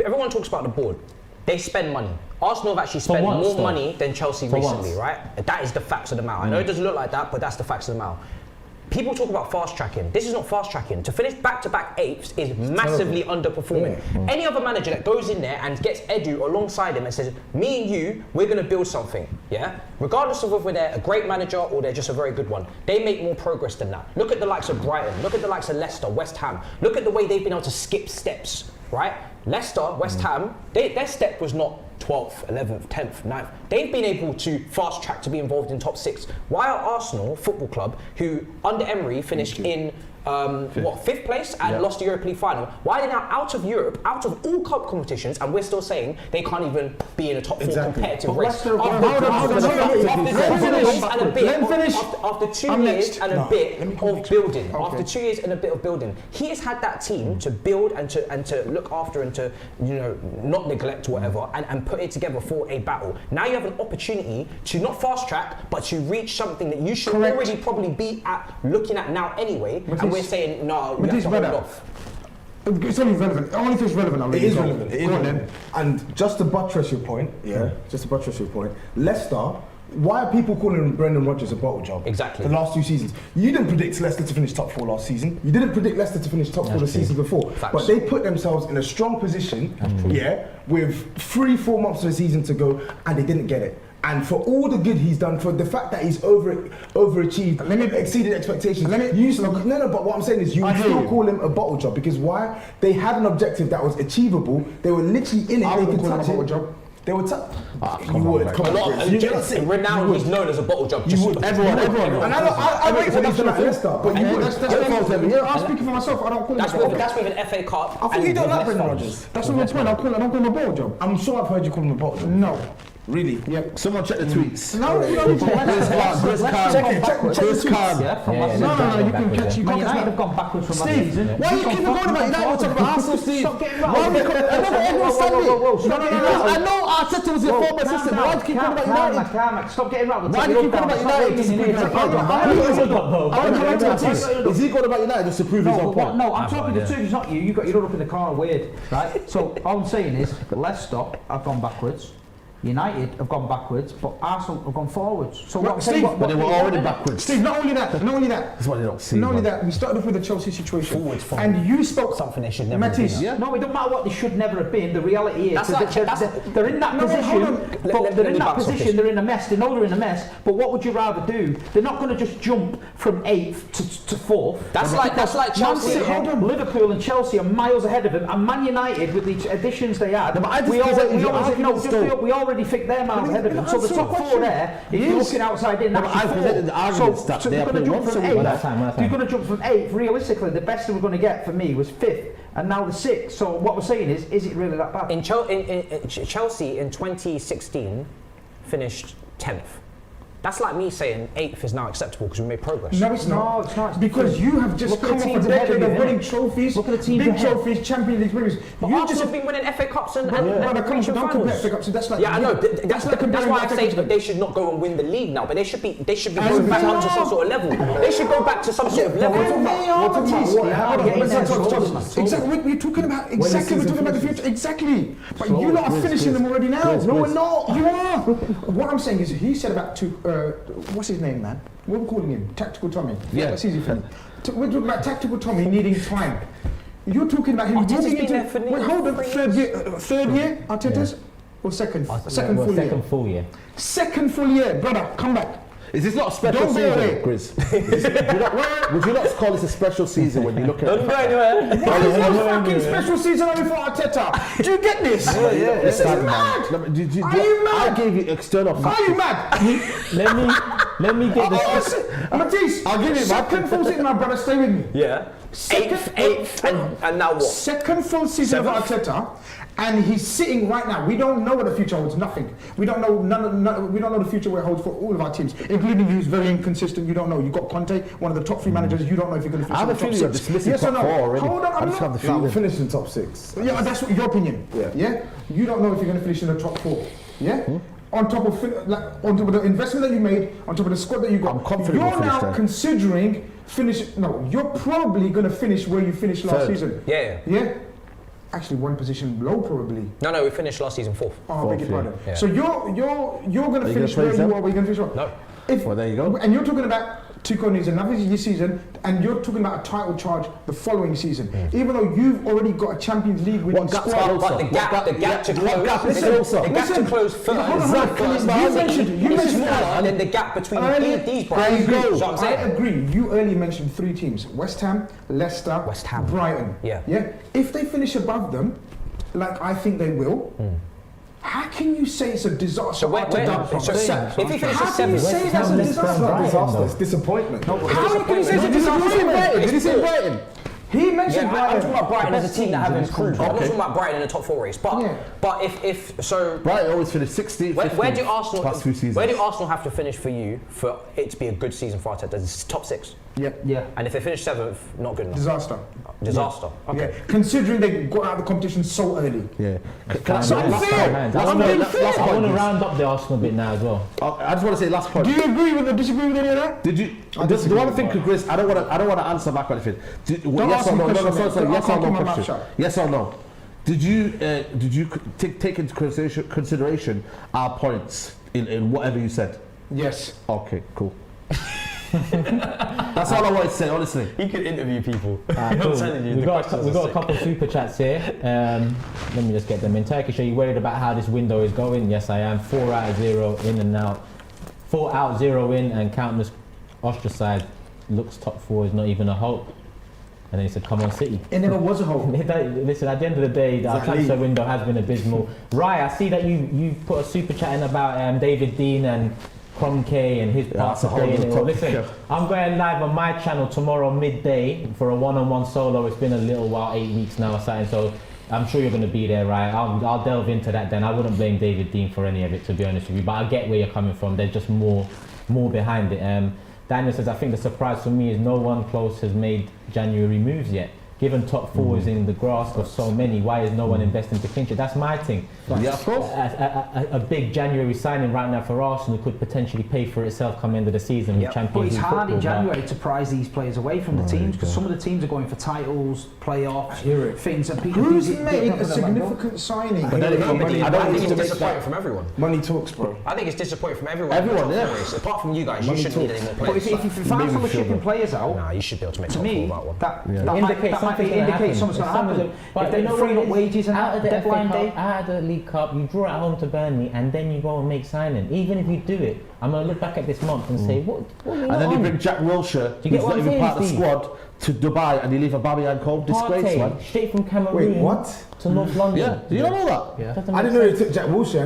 Everyone talks about the board. They spend money. Arsenal have actually spent more money than Chelsea recently, right? That is the facts of the matter. I know it doesn't look like that, but that's the facts of the matter. people talk about fast tracking. This is not fast tracking. To finish back-to-back 8ths is massively underperforming. Any other manager that goes in there and gets Edu alongside him and says, me and you, we're going to build something, yeah? Regardless of whether they're a great manager or they're just a very good one, they make more progress than that. Look at the likes of Brighton, look at the likes of Leicester, West Ham. Look at the way they've been able to skip steps, right? Leicester, West Ham, their step was not 12th, 11th, 10th, 9th. They've been able to fast track to be involved in top 6. Why are Arsenal Football Club, who under Emery finished in 5th place and lost the Europa League final, why are they now out of Europe, out of all cup competitions, and we're still saying they can't even be in a top 4 competitive race? After 2 years and a bit of building, after 2 years and a bit of building, he has had that team to build and to look after and to, you know, not neglect whatever and put it together for a battle. Now you have an opportunity to not fast track, but to reach something that you should already probably be looking at now anyway. And we're saying no. But it's better. It's only relevant. Only if it's relevant. It is relevant. It is relevant. And just to buttress your point, Leicester. Why are people calling Brendan Rodgers a bottle job? Exactly. The last 2 seasons. You didn't predict Leicester to finish top 4 last season. You didn't predict Leicester to finish top 4 the season before. Facts. But they put themselves in a strong position, with 3-4 months of the season to go, and they didn't get it. And for all the good he's done, for the fact that he's overachieved, exceeded expectations. But what I'm saying is, you still call him a bottle job, because why? They had an objective that was achievable. They were literally in it. They could touch it. They would touch. You would. Renowned was known as a bottle job. You would. Everyone. And I rate what he's done at Leicester. But you would. I'm speaking for myself. I don't call him a bottle job. That's with an FA Cup. I thought you don't like Brendan Rodgers. That's not my point. I don't call him a bottle job. I'm sure I've heard you call him a bottle job. No. Really? Yeah. Someone check the tweets. No, Check no, the tweets. no, you can catch. Man United have gone backwards from last season. Why are you keeping going about United? We're talking about Arsenal, Steve. Stop getting Why are we everyone's standing? I know Arteta was your former assistant. Why do you keep going about United? Stop getting rattled. Why do you keep going about United? Is he going about United just to prove his own point? No, I'm talking the two. It's not you. You got your up in the corner weird, right? So all I'm saying is Leicester have gone backwards. United have gone backwards, but Arsenal have gone forwards. So what? Steve, but they were already backwards. Steve, not only that. That's what they don't see. Not only that, we started off with the Chelsea situation, and you spoke something they should never have been. No, it don't matter what they should never have been. The reality is they're in that position. They're in a mess. They know they're in a mess. But what would you rather do? They're not going to just jump from 8th to 4th. That's like Chelsea. Liverpool and Chelsea are miles ahead of them, and Man United with the additions they had. We already think they're miles ahead of them. So the top 4 there, if you're looking outside in, that's I presented the arguments that they are playing once a week. You're going to jump from 8th. Realistically, the best they were going to get for me was 5th, and now the 6th. So what we're saying is it really that bad? In Chelsea in 2016 finished 10th. That's like me saying 8th is now acceptable because we made progress. No, it's not. Because you have just come off a decade of winning trophies, big trophies, Champions League winners. You just have been winning FA Cups and reaching finals. FA Cups, that's like I know. That's why I say that they should not go and win the league now, but they should be going back onto some sort of level. They should go back to some sort of level. Exactly. We're talking about the future. Exactly. But you lot are finishing them already now. No, we're not. You are. What I'm saying is, he said about what's his name, man? What are we calling him? Tactical Tommy. Yeah. That's easy for me. We're talking about Tactical Tommy needing time. You're talking about him moving into. Wait, hold on. Third year, Arteta's? Or second full year? Second full year, brother. Come back. Is this not a special season, Grizz? Would you not call this a special season when you look at it? Don't go anywhere. Why is this fucking special season only for Arteta? Do you get this? This is mad. Are you mad? I gave you external factors. Are you mad? Let me get this. Matisse, I'll give you second full season, my brother. Stay with me. Yeah. 8th, and now what? Second full season of Arteta. And he's sitting right now. We don't know what the future holds. Nothing. We don't know. We don't know the future where it holds for all of our teams, including you. Who's very inconsistent. You don't know. You got Conte, one of the top 3 managers. You don't know if you're going to finish in the top 6. I have a feeling you're dismissing top 4 already. Hold on. I'm not. You'll finish in top 6. Yeah, that's your opinion. Yeah. You don't know if you're going to finish in the top 4. Yeah. On top of the investment that you made, on top of the squad that you got, I'm confident you're now considering finish. No, you're probably going to finish where you finished last season. Yeah. Actually, one position below probably. No, we finished last season 4th. Oh, beg your pardon. Yeah. So you're going to finish where you are. Where you going to finish? No. Well, there you go. And you're talking about Tuchel needs another season, and you're talking about a title charge the following season. Even though you've already got a Champions League winning squad. But the gap to close third is smaller than the gap between these brands. I agree. You earlier mentioned 3 teams: West Ham, Leicester, Brighton. Yeah. If they finish above them, like I think they will. How can you say it's a disaster? If he finishes how can you say that's a disaster? It's disappointment. How can you say it's a disaster? Did he say Brighton? He mentioned Brighton. I'm talking about Brighton as a team that have improved. I'm not talking about Brighton in the top 4 race. But if Brighton always finished 16th. Where do Arsenal past 2 seasons? Where do Arsenal have to finish for you for it to be a good season for Arteta? It's top 6. Yeah. And if they finish 7th, not good enough. Disaster. Okay. Yeah. Considering they got out of the competition so early. Yeah. I want to round up the Arsenal bit now as well. I just want to say last point. Do you agree with or disagree with any of that? Did you? The one thing, Grizz, I don't want to answer back on anything. Yes or no? Yes or no question. Yes or no? Did you take into consideration our points in whatever you said? Yes. Okay, cool. That's all I wanted to say, honestly. He could interview people. Cool. We've got a couple of super chats here. Let me just get them in. Turkish, are you worried about how this window is going? Yes, I am. 4 out of 0 in and out. 4 out, 0 in, and countless ostracized. Looks top 4 is not even a hope. And then he said, come on, City. It never was a hope. Listen, at the end of the day, our transfer window has been abysmal. Rye, I see that you put a super chat in about David Dean and Kromke and his part to play in it. Listen, I'm going live on my channel tomorrow midday for a one-on-one solo. It's been a little while, 8 weeks now or something, so I'm sure you're going to be there, right? I'll delve into that then. I wouldn't blame David Dean for any of it, to be honest with you, but I get where you're coming from. There's just more behind it. Daniel says, I think the surprise for me is no one close has made January moves yet. Given top 4 is in the grasp of so many, why is no one investing to clinch it? That's my thing. Yeah, of course. A big January signing right now for Arsenal could potentially pay for itself come end of the season with Champions League. But it's hard in January to prize these players away from the teams because some of the teams are going for titles, playoffs, things. And people GRIZZ made a significant signing. But I don't think it's disappointing from everyone. Money talks, bro. I think it's disappointing from everyone. Apart from you guys, you shouldn't need any more players. But if Arsenal are shipping players out, nah, you should be able to make top 4 about one. That indicates something's going to happen. If they're freeing up wages and out of the deadline day, out of the League Cup, you draw at home to Burnley, and then you go and make signing. Even if you do it, I'm going to look back at this month and say, what and then you bring Jack Wilshere, who's not even part of the squad, to Dubai, and you leave Aubameyang home. Disgrace, man. Straight from Cameroon to North London. Yeah, do you not know that? Yeah. I didn't know he took Jack Wilshere.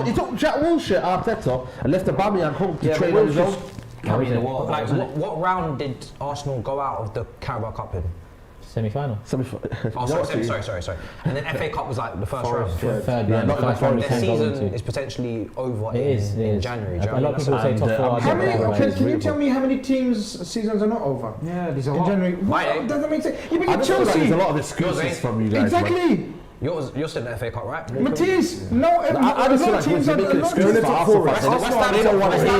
He took Jack Wilshere, Arteta, and left Aubameyang home to train on his own. What round did Arsenal go out of the Carabao Cup in? Semi-final. Oh, sorry. And then FA Cup was like the first round. Third, not the first round. Their season is potentially over in January. A lot of people say top 4. Can you tell me how many teams' seasons are not over? Yeah, there's a in lot. January. What? Doesn't make sense. You mean Chelsea? There's a lot of excuses from you guys. Exactly. You're still in the FA Cup, right? Matisse, no, I just feel like teams are making excuses for Arsenal. They don't want to hear.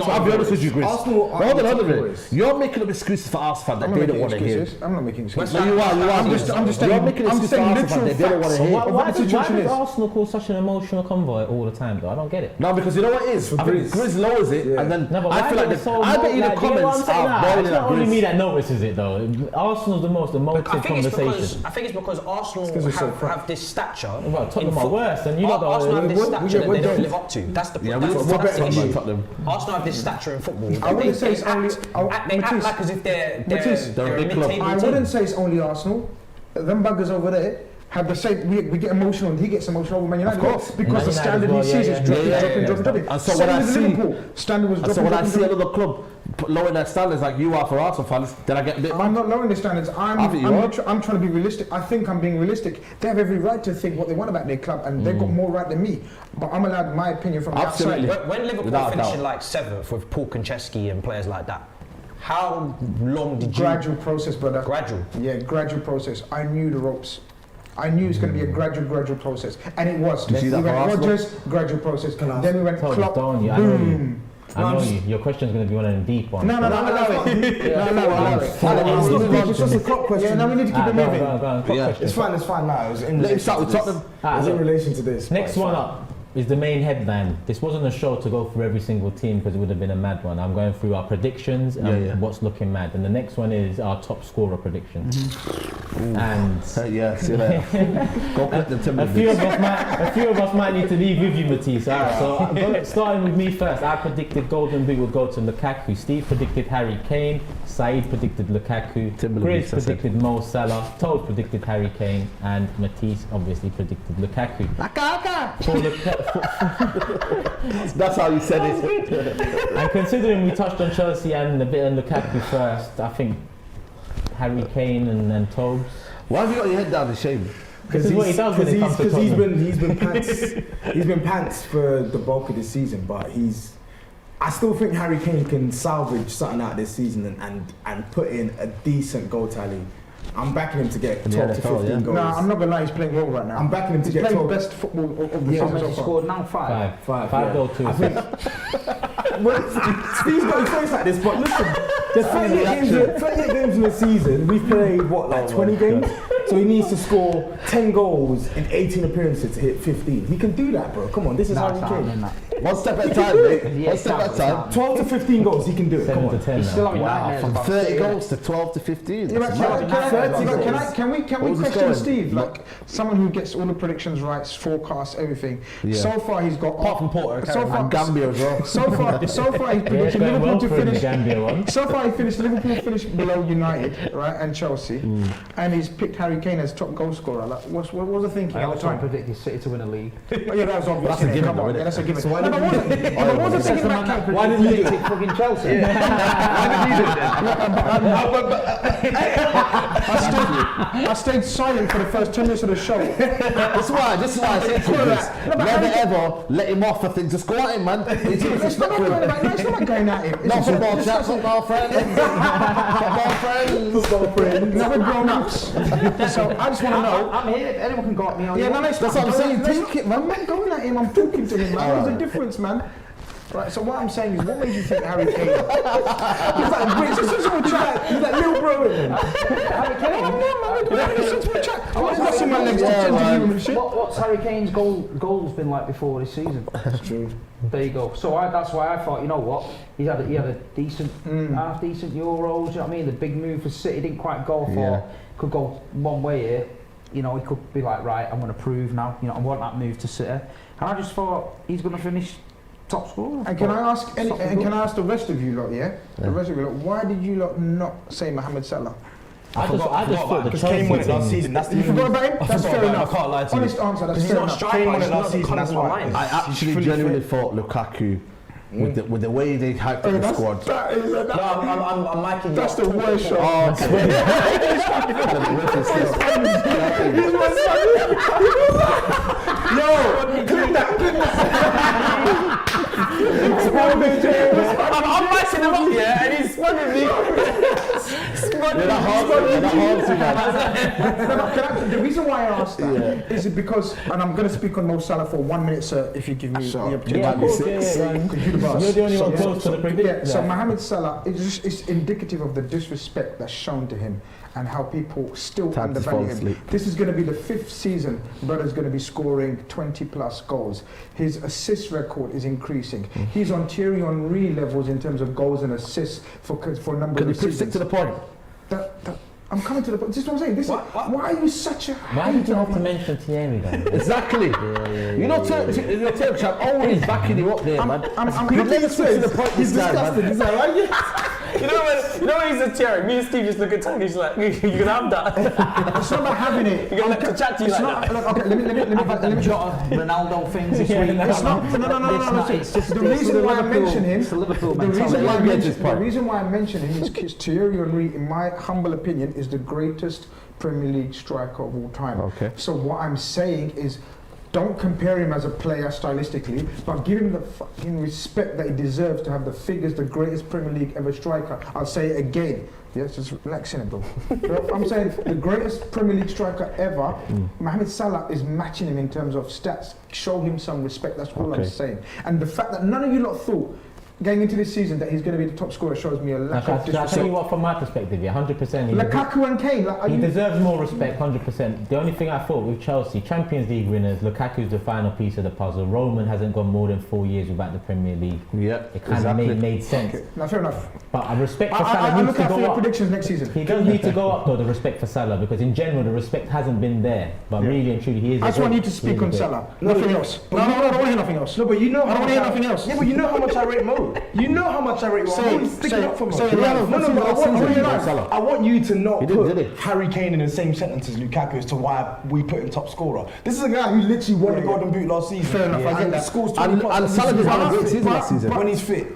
I'll be honest with you, GRIZZ. Hold on. You're making up excuses for Arsenal that they don't want to hear. I'm not making excuses. No, you are. I'm just saying. You're making excuses for Arsenal that they don't want to hear. Why does Arsenal cause such an emotional convoy all the time, though? I don't get it. No, because you know what it is? I think GRIZZ lowers it, and then I feel like I bet you the comments are boiling at GRIZZ. It's not only me that notices it, though. Arsenal's the most emotive conversation. I think it's because Arsenal have this stature. Well, Tottenham are worse, and you know Arsenal have this stature that they don't live up to. That's the issue. Arsenal have this stature in football. I wouldn't say it's only. They act like as if they're a mid-table team. I wouldn't say it's only Arsenal. Them buggers over there have the same. We get emotional, and he gets emotional with Man United. Of course, because the standard he sees is dropping. And so when I see standard was dropping. So when I see another club lowering their standards like you are for Arsenal fans, then I get a bit mad. I'm not lowering the standards. I'm trying to be realistic. I think I'm being realistic. They have every right to think what they want about their club, and they've got more right than me. But I'm allowed my opinion from the outside. When Liverpool finishing like 7th with Paul Konchesky and players like that, how long did you? Gradual process, brother. Gradual. Yeah, gradual process. I knew the ropes. I knew it's going to be a gradual process, and it was. We went Rodgers, gradual process. Then we went Klopp. Boom. I know you. Your question is going to be one of them deep ones. No, allow it. It's just a Klopp question. Yeah, we need to keep it moving. It's fine now. Let him start with Tottenham. It's in relation to this. Next one up. is the main headline. This wasn't a show to go through every single team because it would have been a mad one. I'm going through our predictions and what's looking mad. And the next one is our top scorer predictions. And see you later. Go collect the timber. a few of us might need to leave with you, Matisse. So starting with me first. I predicted Golden Boot would go to Lukaku. Steve predicted Harry Kane. SAEED predicted Lukaku. GRIZZ predicted Mo Salah. TOBS predicted Harry Kane. And Matisse obviously predicted Lukaku. That's how you said it. And considering we touched on Chelsea and a bit on Lukaku first, I think Harry Kane and then TOBS. Why have you got your head down the shame? This is what he does when it comes to Tottenham. he's been pants for the bulk of the season, but I still think Harry Kane can salvage something out this season and put in a decent goal tally. I'm backing him to get 12 to 15 goals. No, I'm not gonna lie, he's playing well right now. I'm backing him to get 12. Best football of the season so far. Scored now 5. 5 goals, 2 assists. Steve's got his face like this, but listen, there's 38 games in the season. We've played, 20 games? So he needs to score 10 goals in 18 appearances to hit 15. He can do that, bro. Come on, this is Harry Kane. One step at a time, mate. One step at a time. 12 to 15 goals, he can do it. 7 Come to on. 10 He's still having Wow, nightmares from about 30 it. goals to 12 to 15. Yeah, can we Where's this question going? Steve? Like someone who gets all the predictions right, forecasts, everything. Yeah. So far he's got Apart from Porter, so far, and Gambia as well. So far he's predicted going Liverpool well to for him, the finish. Gambia one. So far Liverpool finished below United, right, and Chelsea, and he's picked Harry Kane as top goal scorer. Like, what was the thinking I at the also time? predicted City to win a league. Oh, yeah, that was obvious. That's a given, Come on, though, yeah, that's a given. So why No, but what was the thinking about Kane? Why didn't you do predict fucking Chelsea? I stayed silent for the first 10 minutes of the show. This is why I said to you this. Never ever let him off for things. Just go at him, man. It's not going at him. No football chat, football friend. Football friend. No, we're grown ups. So I just want to know. I'm here. If anyone can got me on. Yeah, no, That's what I'm saying. Take it, man. I'm not going at him. I'm talking to him, man. There's a difference, man. Right, so what I'm saying is, what made you think Harry Kane? He's like, wait, this is what chat. He's like, little bro with him. Harry Kane? I want to see my legs and shit. What's Harry Kane's goals been like before this season? That's true. There you go. So that's why I thought, you know what? He had a decent, half decent Euros. You know what I mean? The big move for City didn't quite go for. Yeah. Could go one way here. You know, he could be like, right, I'm going to prove now. You know, I want that move to City. And I just thought he's going to finish top scorer. And can I ask the rest of you lot, the rest of you lot, why did you lot not say Mohamed Salah? I just thought the Because Kane won it last Chelsea season. That's the You forgot about him? That's fair enough. I can't lie to you. Honest answer, that's He's fair not a enough. striker. Kane won it He's last not season, coming that's to my why. mind. I actually genuinely thought Lukaku, with the way they hyped up the squad. I'm liking That's the worst shot. Oh, Yo, clip that. I'm messing him up, yeah, and he's spun with me. The reason why I asked that is because, and I'm going to speak on Mo Salah for 1 minute, sir, if you give me the opportunity. Yeah, of course, yeah. You're the only one close to the prediction. Yeah, so Mohamed Salah is indicative of the disrespect that's shown to him and how people still Time to undervalue fall him. asleep. This is going to be the 5th season brother's going to be scoring 20 plus goals. His assist record is increasing. He's on Thierry Henry levels in terms of goals and assists for a number Can of you please stick seasons. to the point? I'm coming to the point. This is what I'm saying. Why are you such a Why did you have to mention Thierry then? Exactly. You know, Turk chap always backing you up there, man. You never stick to the point this time, man. He's like, right? You know when he's a Thierry, me and Steve just look at Tony, he's like, you can have that. It's not about having it. You're going to chat to you It's like not. that. Okay, let me Jota, Ronaldo things this week. It's not. No. It's just The reason why I mention him. It's the Liverpool The mentality. reason why I mention him is because Thierry Henry, in my humble opinion, is the greatest Premier League striker of all time. Okay. So what I'm saying is, don't compare him as a player stylistically, but give him the fucking respect that he deserves to have the figures, the greatest Premier League ever striker. I'll say it again. Yes, just relax in it, bro. I'm saying the greatest Premier League striker ever, Mohamed Salah is matching him in terms of stats. Show him some respect, that's all I'm saying. And the fact that none of you lot thought going into this season that he's going to be the top scorer shows me a lack of disrespect. I'll tell you what, from my perspective, 100%. Lukaku and Kane, he deserves more respect, 100%. The only thing I thought with Chelsea, Champions League winners, Lukaku's the final piece of the puzzle. Roman hasn't gone more than 4 years without the Premier League. Yeah, it kind of made sense. Okay. No, fair enough. But I respect for Salah. I'm looking for your predictions next season. He does need to go up though, the respect for Salah, because in general the respect hasn't been there. But really and truly, he is. I just want you to speak on Salah. Nothing else. No, I don't want to hear nothing else. No, but you know, I don't want to hear nothing else. Yeah, but you know how much I rate Mo. You know how much I rate Mo. I want you to not put Harry Kane in the same sentence as Lukaku as to why we put him top scorer. This is a guy who literally won the Golden Boot last season. Fair enough, I get that. Scores 20 points. And Salah did have a great season last season. When he's fit.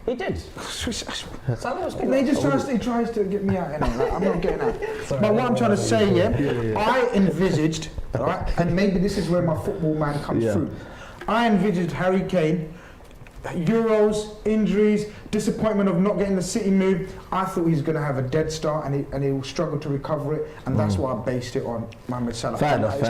He did. Salah was good. He tries to get me out, like, I'm not getting out. But what I'm trying to say, I envisaged, right, and maybe this is where my football man comes through. I envisaged Harry Kane, Euros, injuries, disappointment of not getting the City move. I thought he's going to have a dead start and he will struggle to recover it, and that's why I based it on Mohamed Salah. Fair enough.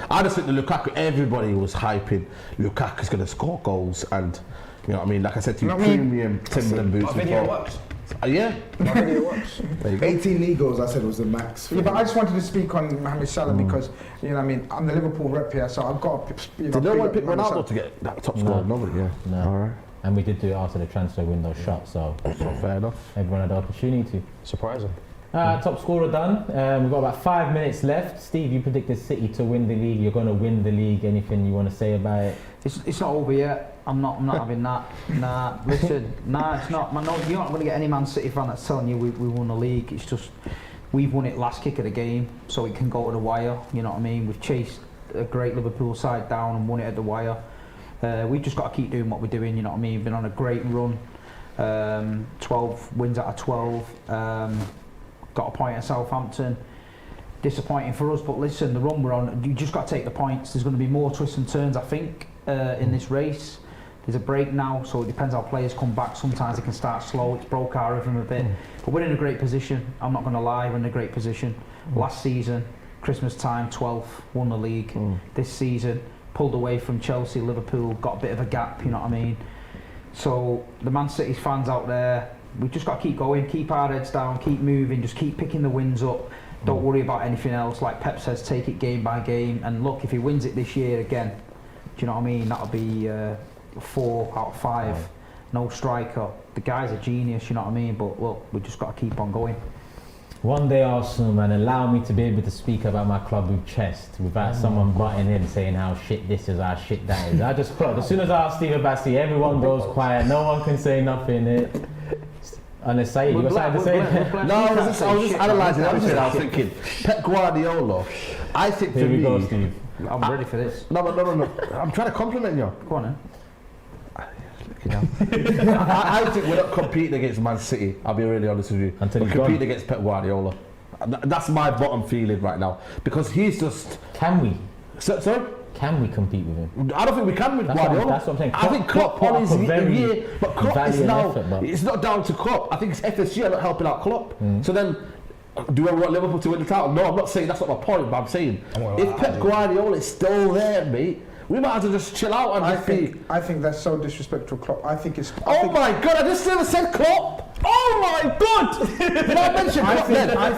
I just think the Lukaku, everybody was hyping Lukaku's going to score goals, and you know what I mean, like I said to you, premium Timberland boots. My video works. Yeah. My video works. 18 league goals I said was the max. Yeah, but I just wanted to speak on Mohamed Salah because, you know what I mean, I'm the Liverpool rep here, so I've got to, Did no one pick Ronaldo to get that top score? Nobody, No. All right. And we did do it after the transfer window shut, so fair enough. Everyone had the opportunity to. Surprising. Top scorer done. We've got about 5 minutes left. Steve, you predicted City to win the league. You're going to win the league. Anything you want to say about it? It's not over yet. I'm not having that. Nah, listen, it's not. Man, no, you're not going to get any Man City fan that's telling you we won the league. It's just we've won it last kick of the game, so it can go to the wire. You know what I mean? We've chased a great Liverpool side down and won it at the wire. We've just got to keep doing what we're doing. You know what I mean? We've been on a great run. 12 wins out of 12. Got a point at Southampton. Disappointing for us, but listen, the run we're on, you just got to take the points. There's going to be more twists and turns, I think, in this race. There's a break now, so it depends how players come back. Sometimes they can start slow. It's broke our rhythm a bit, but we're in a great position. I'm not going to lie, we're in a great position. Last season, Christmas time, 12th, won the league. This season, pulled away from Chelsea, Liverpool, got a bit of a gap. You know what I mean? So the Man City fans out there, we've just got to keep going, keep our heads down, keep moving, just keep picking the wins up. Don't worry about anything else. Like Pep says, take it game by game. And look, if he wins it this year again, do you know what I mean? That'll be 4 out of 5. No striker. The guy's a genius, you know what I mean? But look, we just got to keep on going. One day, Arsenal, man, allow me to be able to speak about my club with chest without someone butting in saying how shit this is, how shit that is. I just thought, as soon as I ask Steve Abassi, everyone goes quiet, no one can say nothing. And it's SAEED, you got something to say? No, I was just analysing everything. I was thinking, Pep Guardiola, I think Here for we me... go, Steve. I'm ready for this. No. I'm trying to compliment you. Go on then. I think we're not competing against Man City, I'll be really honest with you. We're competing against Pep Guardiola. That's my bottom feeling right now. Because he's just... Can we? Sorry? Can we compete with him? I don't think we can with Guardiola. That's what I'm saying. I think Klopp on his year, but Klopp is now... Effort, it's not down to Klopp. I think it's FSG are not helping out Klopp. So then, do I want Liverpool to win the title? No, I'm not saying that's not my point, but I'm saying if Pep Guardiola is still there, mate, we might have to just chill out and I think that's so disrespectful, Klopp. I think it's... Oh my God, I just never said Klopp! Oh my God! Did I mention Klopp then? Did I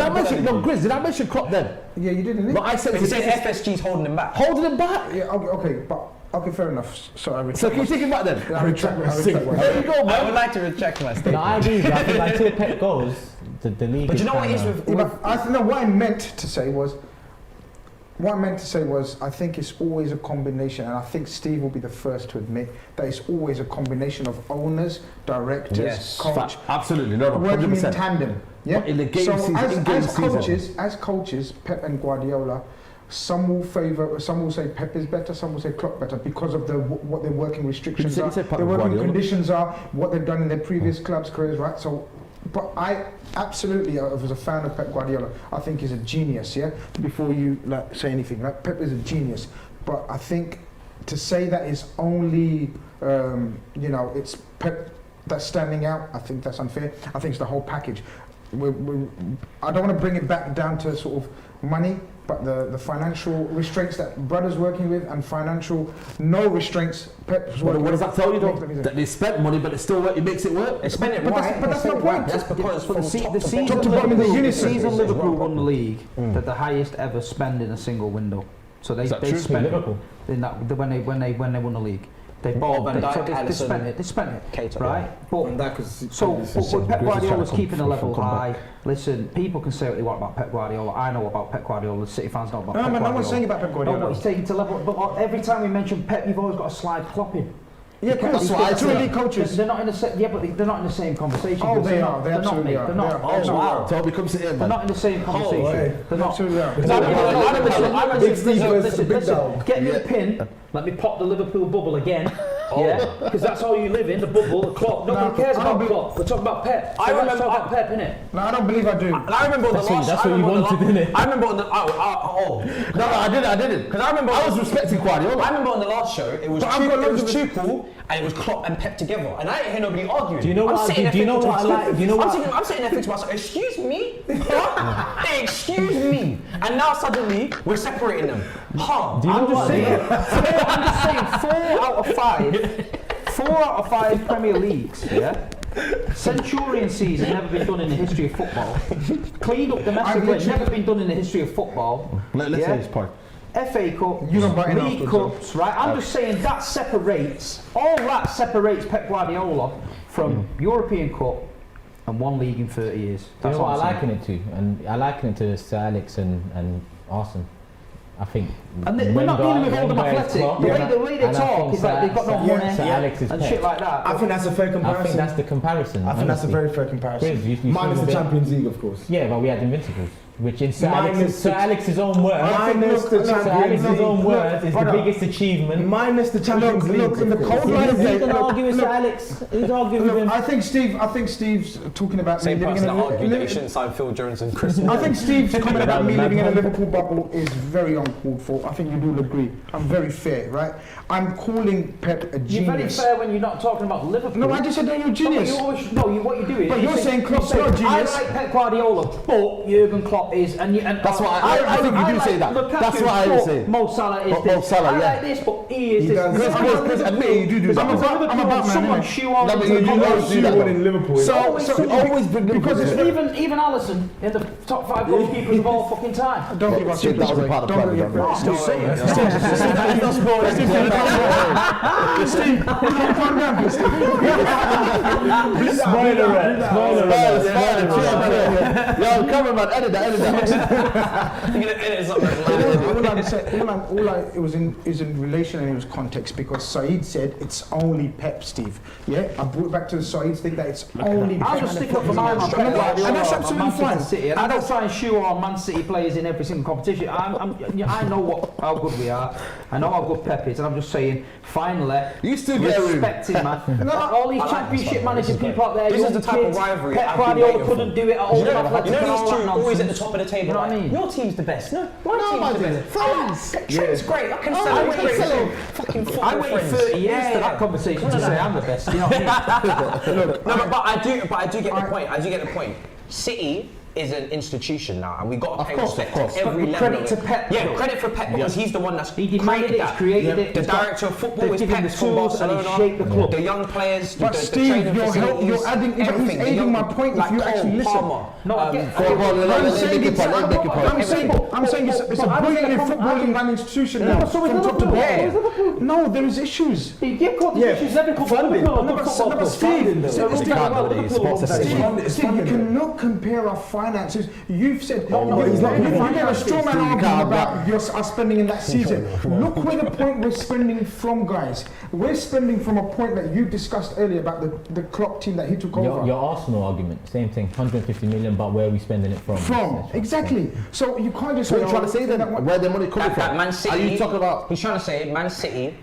mention, no, GRIZZ, did I mention Klopp then? Yeah, you didn't. But I said... You said FSG's holding him back. Holding him back? Yeah, okay, fair enough. So can you take him back then? I retract my statement. There you go, man. I would like to retract my statement. No, I agree, but I think until Pep goes, the league. But you know what it is with... what I meant to say was, I think it's always a combination, and I think Steve will be the first to admit that it's always a combination of owners, directors, coach, absolutely, no, working 100%. in tandem. Yeah. But in the game season, as coaches, Pep and Guardiola, some will say Pep is better, some will say Klopp better because of what their working restrictions are, their working conditions are, what they've done in their previous clubs, careers, right? So. But I absolutely, I was a fan of Pep Guardiola. I think he's a genius, yeah? Before you say anything, Pep is a genius. But I think to say that is only, it's Pep that's standing out, I think that's unfair. I think it's the whole package. I don't want to bring it back down to sort of money, but the financial restraints that Brother's working with and financial no restraints. Pep's What working does that tell you though? with. That they spent money, but it still it makes it work. They spent it But right. that's my point. That's because from top to season top to bottom in the Liverpool- unison. season Liverpool won the league, they're the highest ever spend in a single window. So they that true? spent Liverpool? in that when they won the league. They Van Dijk, so they Alisson, spent it, Keita, right? But And that was so Pep Guardiola's keeping the level come high. Listen, people can say what they want about Pep Guardiola. I know about Pep Guardiola. The City fans know about Pep Guardiola. No one's saying about Pep No, Guardiola. but he's taking to level. But every time we mention Pep, you've always got a slide Klopp in. Yeah, that's what I two elite coaches. They're not in the same. Yeah, but they're not in the same conversation. Oh, they They're are. not- They They're not. absolutely Mate. are. They're They not. are. Oh, wow. Toby, come sit here, They're man. not in the same conversation. They're not. Absolutely are. Big Steve versus the big dog. Get me a pin. Let me pop the Liverpool bubble again. Yeah, because that's all you live in, the bubble, the clock. Nobody cares about Klopp. We're talking about Pep. I remember about Pep, innit? No, I don't believe I do. And I remember on the last. That's what you wanted, innit? I remember on the No, I didn't. because I remember I was respecting Guardiola. I remember on the last show it was Tuchel and it was Klopp and Pep together, and I didn't hear nobody arguing. Do you know I'm what? sitting there Do you know thinking what I to like? myself- Do you know what? I'm sitting there thinking to myself, excuse me, excuse me, and now suddenly we're separating them. Huh? Do you know I'm just what? saying. I'm just saying. 4 out of 5 Premier Leagues. Yeah. Centurion season never been done in the history of football. Cleaned up domestically, never been done in the history of football. Let's hear his point. FA Cup, You don't buy in League afterwards, Cups, right? I'm just saying that separates Pep Guardiola from European Cup and one league in 30 years. Do you That's know what I'm I saying. liken it to? And I liken it to Sir Alex and Arsene. I think. And we're not dealing with Oldham Athletic. The way they talk is like they've got no money Sir Alex is and Pep. shit like that. I think that's a fair I think comparison. that's the comparison. I think that's a honestly. very fair comparison. Grizz, you Minus feel the a bit- Champions League, of course. Yeah, but we had Invincibles, which in Sir Minus Alex's own words, Minus the Sir Champions Alex's own League. words is the Brother, biggest achievement. Minus the Champions League. Look, in the of course. cold line of Who's play. going to argue with Sir Look, Alex? Who's arguing with him? I think Steve's talking about Same me living person in that a argued that you shouldn't sign Phil Jones and Chris. I think Steve's comment about me Mad living in a Mad. Liverpool bubble is very uncalled for. I think you do agree. I'm very fair, right? I'm calling Pep a You're very genius. fair when you're not talking about Liverpool. No, I just said that you're a genius. What you do is. But you're saying Klopp's not a genius. I like Pep Guardiola, but Jurgen Klopp is, and That's what I think you do say that. Lukaku, That's what I would but say. Mo Salah is Mo this. Salah, I yeah. like this, but he is He this. does. Chris, admit you do Because I'm that. a Batman. Someone shoe on. No, but into you the always box. do that, One though. in Liverpool. You always bring because it's Even Alisson in the top 5 goalkeepers of all fucking time. Don't give us Shit, that was a part of the plan, give bro. us I'm just saying. Steve, calm down, please. Spoiler alert. Yo, come on, man, edit that. It was in relation and it was context because Saeed said it's only Pep, Steve. Yeah, I brought it back to the Saeed's thing that it's only Pep. I'll just stick up for my man, Pep And Guardiola, that's about absolutely Manchester fine. City, and I don't try and shoe on Man City players in every single competition. I know how good we are. I know how good Pep is, and I'm just saying, finally, You still get a room. respect him, man. All these championship managing people out there, This is young the type of kids, rivalry Pep I've been Guardiola waiting for. couldn't do it at all. You know these two always at the top of the table. You know what I like, mean? Your team's the best. No, my team's the best. Trent's great. I can I celebrate. waited I waited 30 years for that conversation to say I'm the best. You know what I mean? No, but I do get the point. I do get the point. City is an institution now, and we got to pay respect to every But level. credit of to it. Pep, Yeah, though. credit for Pep because he's the one that's He demanded it, he's created it. The he's got- director of football they've is given Pep the from tools and he's Barcelona. shaped the club. The young players, But the Steve, training facilities, you're adding, he's everything. aiding my point if you actually listen. No, I get I'm saying it's a brilliantly footballing an institution now, from top to bottom. No, there is issues. Yeah, issues every club. Steve, you cannot compare our finances. You've said, he's not you gonna get a straw man argument about us spending in that season. Look where the point we're spending from, guys. We're spending from a point that you discussed earlier about the Klopp team that he took over. Your Arsenal argument, same thing, 150 million, but where are we spending it from? Exactly. So you can't just What are you trying to say then? Where the money coming That from? Man City. Are you talking about? He's trying to say Man City,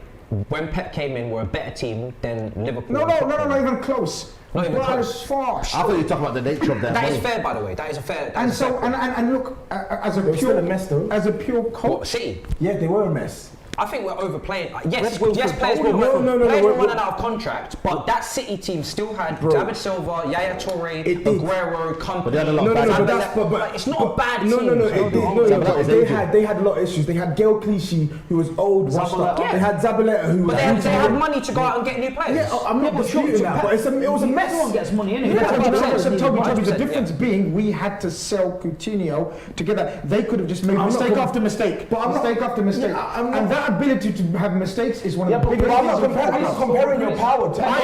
when Pep came in, were a better team than Liverpool. No, not even close. Not even Well, close. it's far. I thought you were talking about the nature of their That money. is fair, by the way. That is a fair. And so, and look, as a They were still pure a mess though. as a pure What, coach. City? Yeah, they were a mess. I think we're overplaying. Yes, Wilfred players were No, running out of contract, but that City team still had David Silva, Yaya Toure, Aguero, Company. They had a lot of but it's not a bad team. They had a lot of issues. They had Gael Clichy, who was old, washed up. They had Zabaleta, who was. But they had money to go out and get new players. Yeah, I'm not disputing that, but it was a mess. Everyone gets money in it. Toby, the difference being we had to sell Coutinho together. They could have just made mistake after mistake. But mistake after mistake. And that ability to have mistakes is one of the biggest things. I'm not comparing your power to I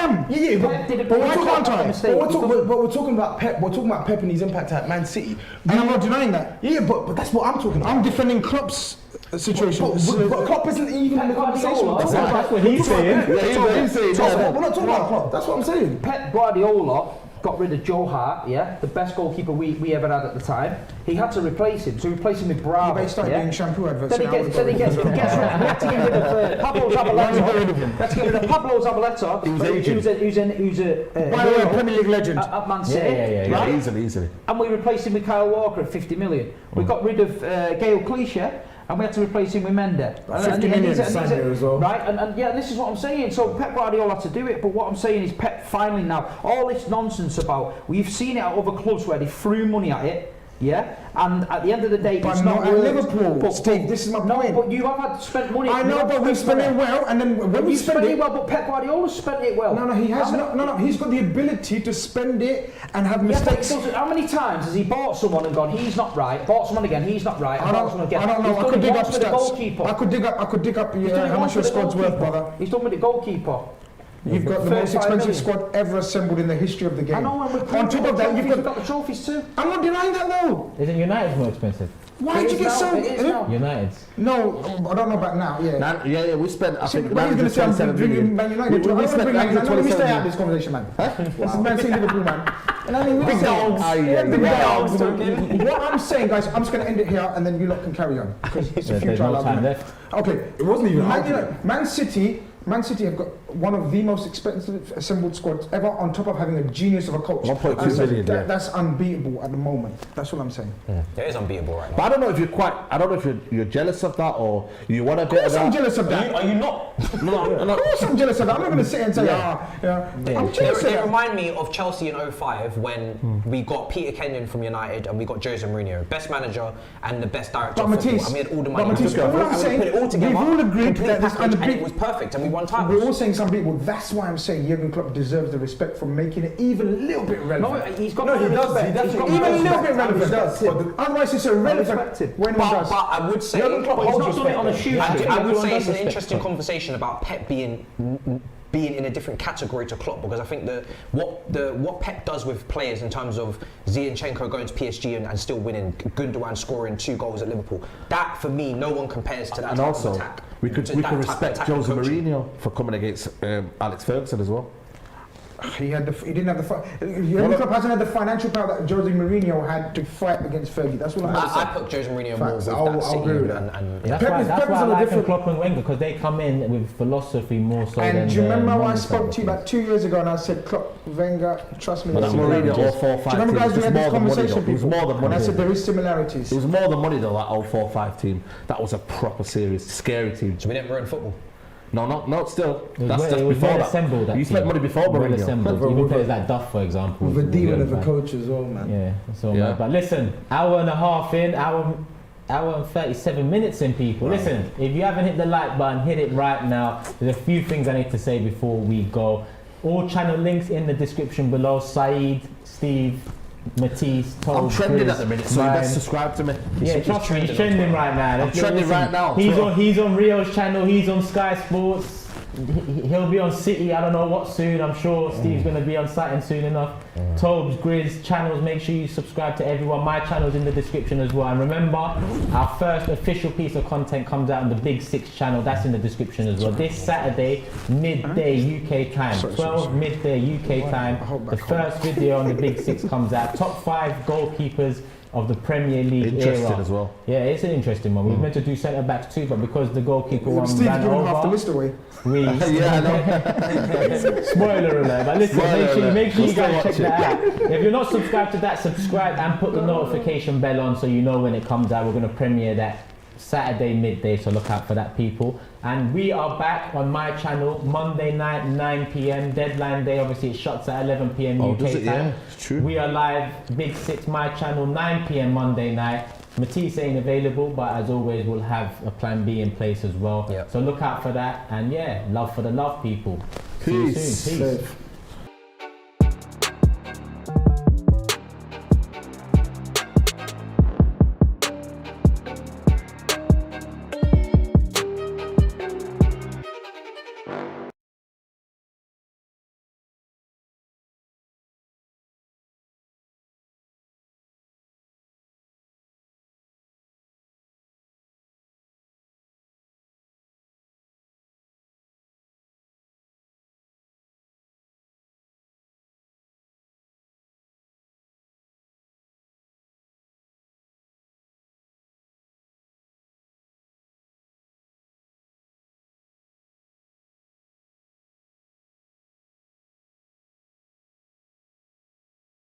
am. Yeah, but why can't I? But we're talking about Pep. We're talking about Pep and his impact at Man City. And I'm not denying that. Yeah, but that's what I'm talking about. I'm defending Klopp's situation. But Klopp isn't even in the conversation. That's what he's saying. We're not talking about Klopp. That's what I'm saying. Pep Guardiola got rid of Joe Hart, the best goalkeeper we ever had at the time. He had to replace him, so he replaced him with Bravo. They started doing shampoo adverts. Then he gets rid of Pablo Zabaleta. Let's get rid of Pablo Zabaleta. Who's a by the way, Premier League legend at Man City. Yeah, easily. And we replaced him with Kyle Walker at 50 million. We got rid of Gael Clichy. And we had to replace him with Mendes. 50 million as well. Right, and this is what I'm saying. So Pep Guardiola had to do it, but what I'm saying is Pep finally now, all this nonsense about, we've seen it at other clubs where they threw money at it, and at the end of the day, but it's not at Liverpool. But Steve, this is my point. But you have had spent money. I know, but we've spent it well, and then when we spend it well, but Pep Guardiola spent it well. No, he has not. No, he's got the ability to spend it and have mistakes. How many times has he bought someone and gone, he's not right? Bought someone again, he's not right. I don't know. I could dig up stats. I could dig up how much your squad's worth, brother. He's done with the goalkeeper. You've got the most expensive squad ever assembled in the history of the game. I know, on top of that, you've got the trophies too. I'm not denying that though. Isn't United more expensive? Why did you get so? United's. No, I don't know about now. Yeah. We spent. I think Man United. Let me stay out of this conversation, man. This is Man City, Liverpool, man. Big dogs. What I'm saying, guys, I'm just going to end it here, and then you lot can carry on because it's a future. No time left. Okay, it wasn't even Man City have got one of the most expensive assembled squads ever, on top of having a genius of a coach. 1.2 million. That's unbeatable at the moment. That's what I'm saying. It is unbeatable right now. But I don't know if you're jealous of that or you want a bit of that. I'm jealous of that. Are you not? No. Of course I'm jealous of that. I'm not going to sit and say, I'm jealous of that. They remind me of Chelsea in 05 when we got Peter Kenyon from United and we got Jose Mourinho, best manager and the best director of football. And we had all the money. But Matisse, all I'm saying, put it all together, we've all agreed that this and it was perfect and we won titles. We're all saying some people. That's why I'm saying Jurgen Klopp deserves the respect for making it even a little bit relevant. No, he's got he does. Even a little bit relevant. Otherwise, it's irrelevant. When but I would say, he's not done it on a shoot. I would say it's an interesting conversation about Pep being in a different category to Klopp, because I think what Pep does with players in terms of Zinchenko going to PSG and still winning, Gundogan scoring 2 goals at Liverpool, that for me no one compares to that. And type also, of attack. we could respect Jose Mourinho for coming against Alex Ferguson as well. He didn't have the. Jurgen Klopp hasn't had the financial power that Jose Mourinho had to fight against Fergie. That's what I'm saying. I put Jose Mourinho more with I'll that City agree with that. That's why I like Klopp and Wenger, because they come in with philosophy more so than. And do you remember how I spoke to you about 2 years ago and I said, Klopp, Wenger, trust me. But Mourinho, 4-5. Do you remember, guys, we had this conversation? It was more than money. And I said there is similarities. It was more than money though. That 0-4-5 team. That was a proper serious, scary team. So we didn't ruin football. No, still. That's just before that. You spent money before Mourinho. Even players like Duff, for example. With a demon of a coach as well, man. Yeah, that's all right. But listen, hour and a half in, hour and 37 minutes in, people. Wow. Listen, if you haven't hit the like button, hit it right now. There's a few things I need to say before we go. All channel links in the description below. SAEED, Steve, Matisse, TOBS, I'm trending GRIZZ, at the minute, so you best subscribe to me. Yeah, trust me, he's trending right now. I'm trending right now. He's on Rio's channel, he's on Sky Sports. He'll be on City, I don't know what soon. I'm sure Steve's going to be on Saturn soon enough. TOBS, GRIZZ, channels, make sure you subscribe to everyone. My channel's in the description as well. And remember, our first official piece of content comes out on the Big 6 channel. That's in the description as well. This Saturday, midday UK time. 12 midday UK time. The first video on the Big 6 comes out. Top 5 goalkeepers of the Premier League interesting era. As well. Yeah, it's an interesting one. We were meant to do centre backs too, but because the goalkeeper one Steve ran over, half the list away. We spoiler alert. But listen, make sure you guys check that out. If you're not subscribed to that, subscribe and put the notification bell on so you know when it comes out. We're going to premiere that Saturday midday, so look out for that, people. And we are back on my channel Monday night 9 p.m. deadline day. Obviously it shuts at 11 p.m. UK does it? time. Yeah, it's true. We are live Big 6 my channel 9 p.m. Monday night. Matisse ain't available, but as always we'll have a plan B in place as well. Yep. So look out for that, and yeah, love for the love, people. See you soon. Peace.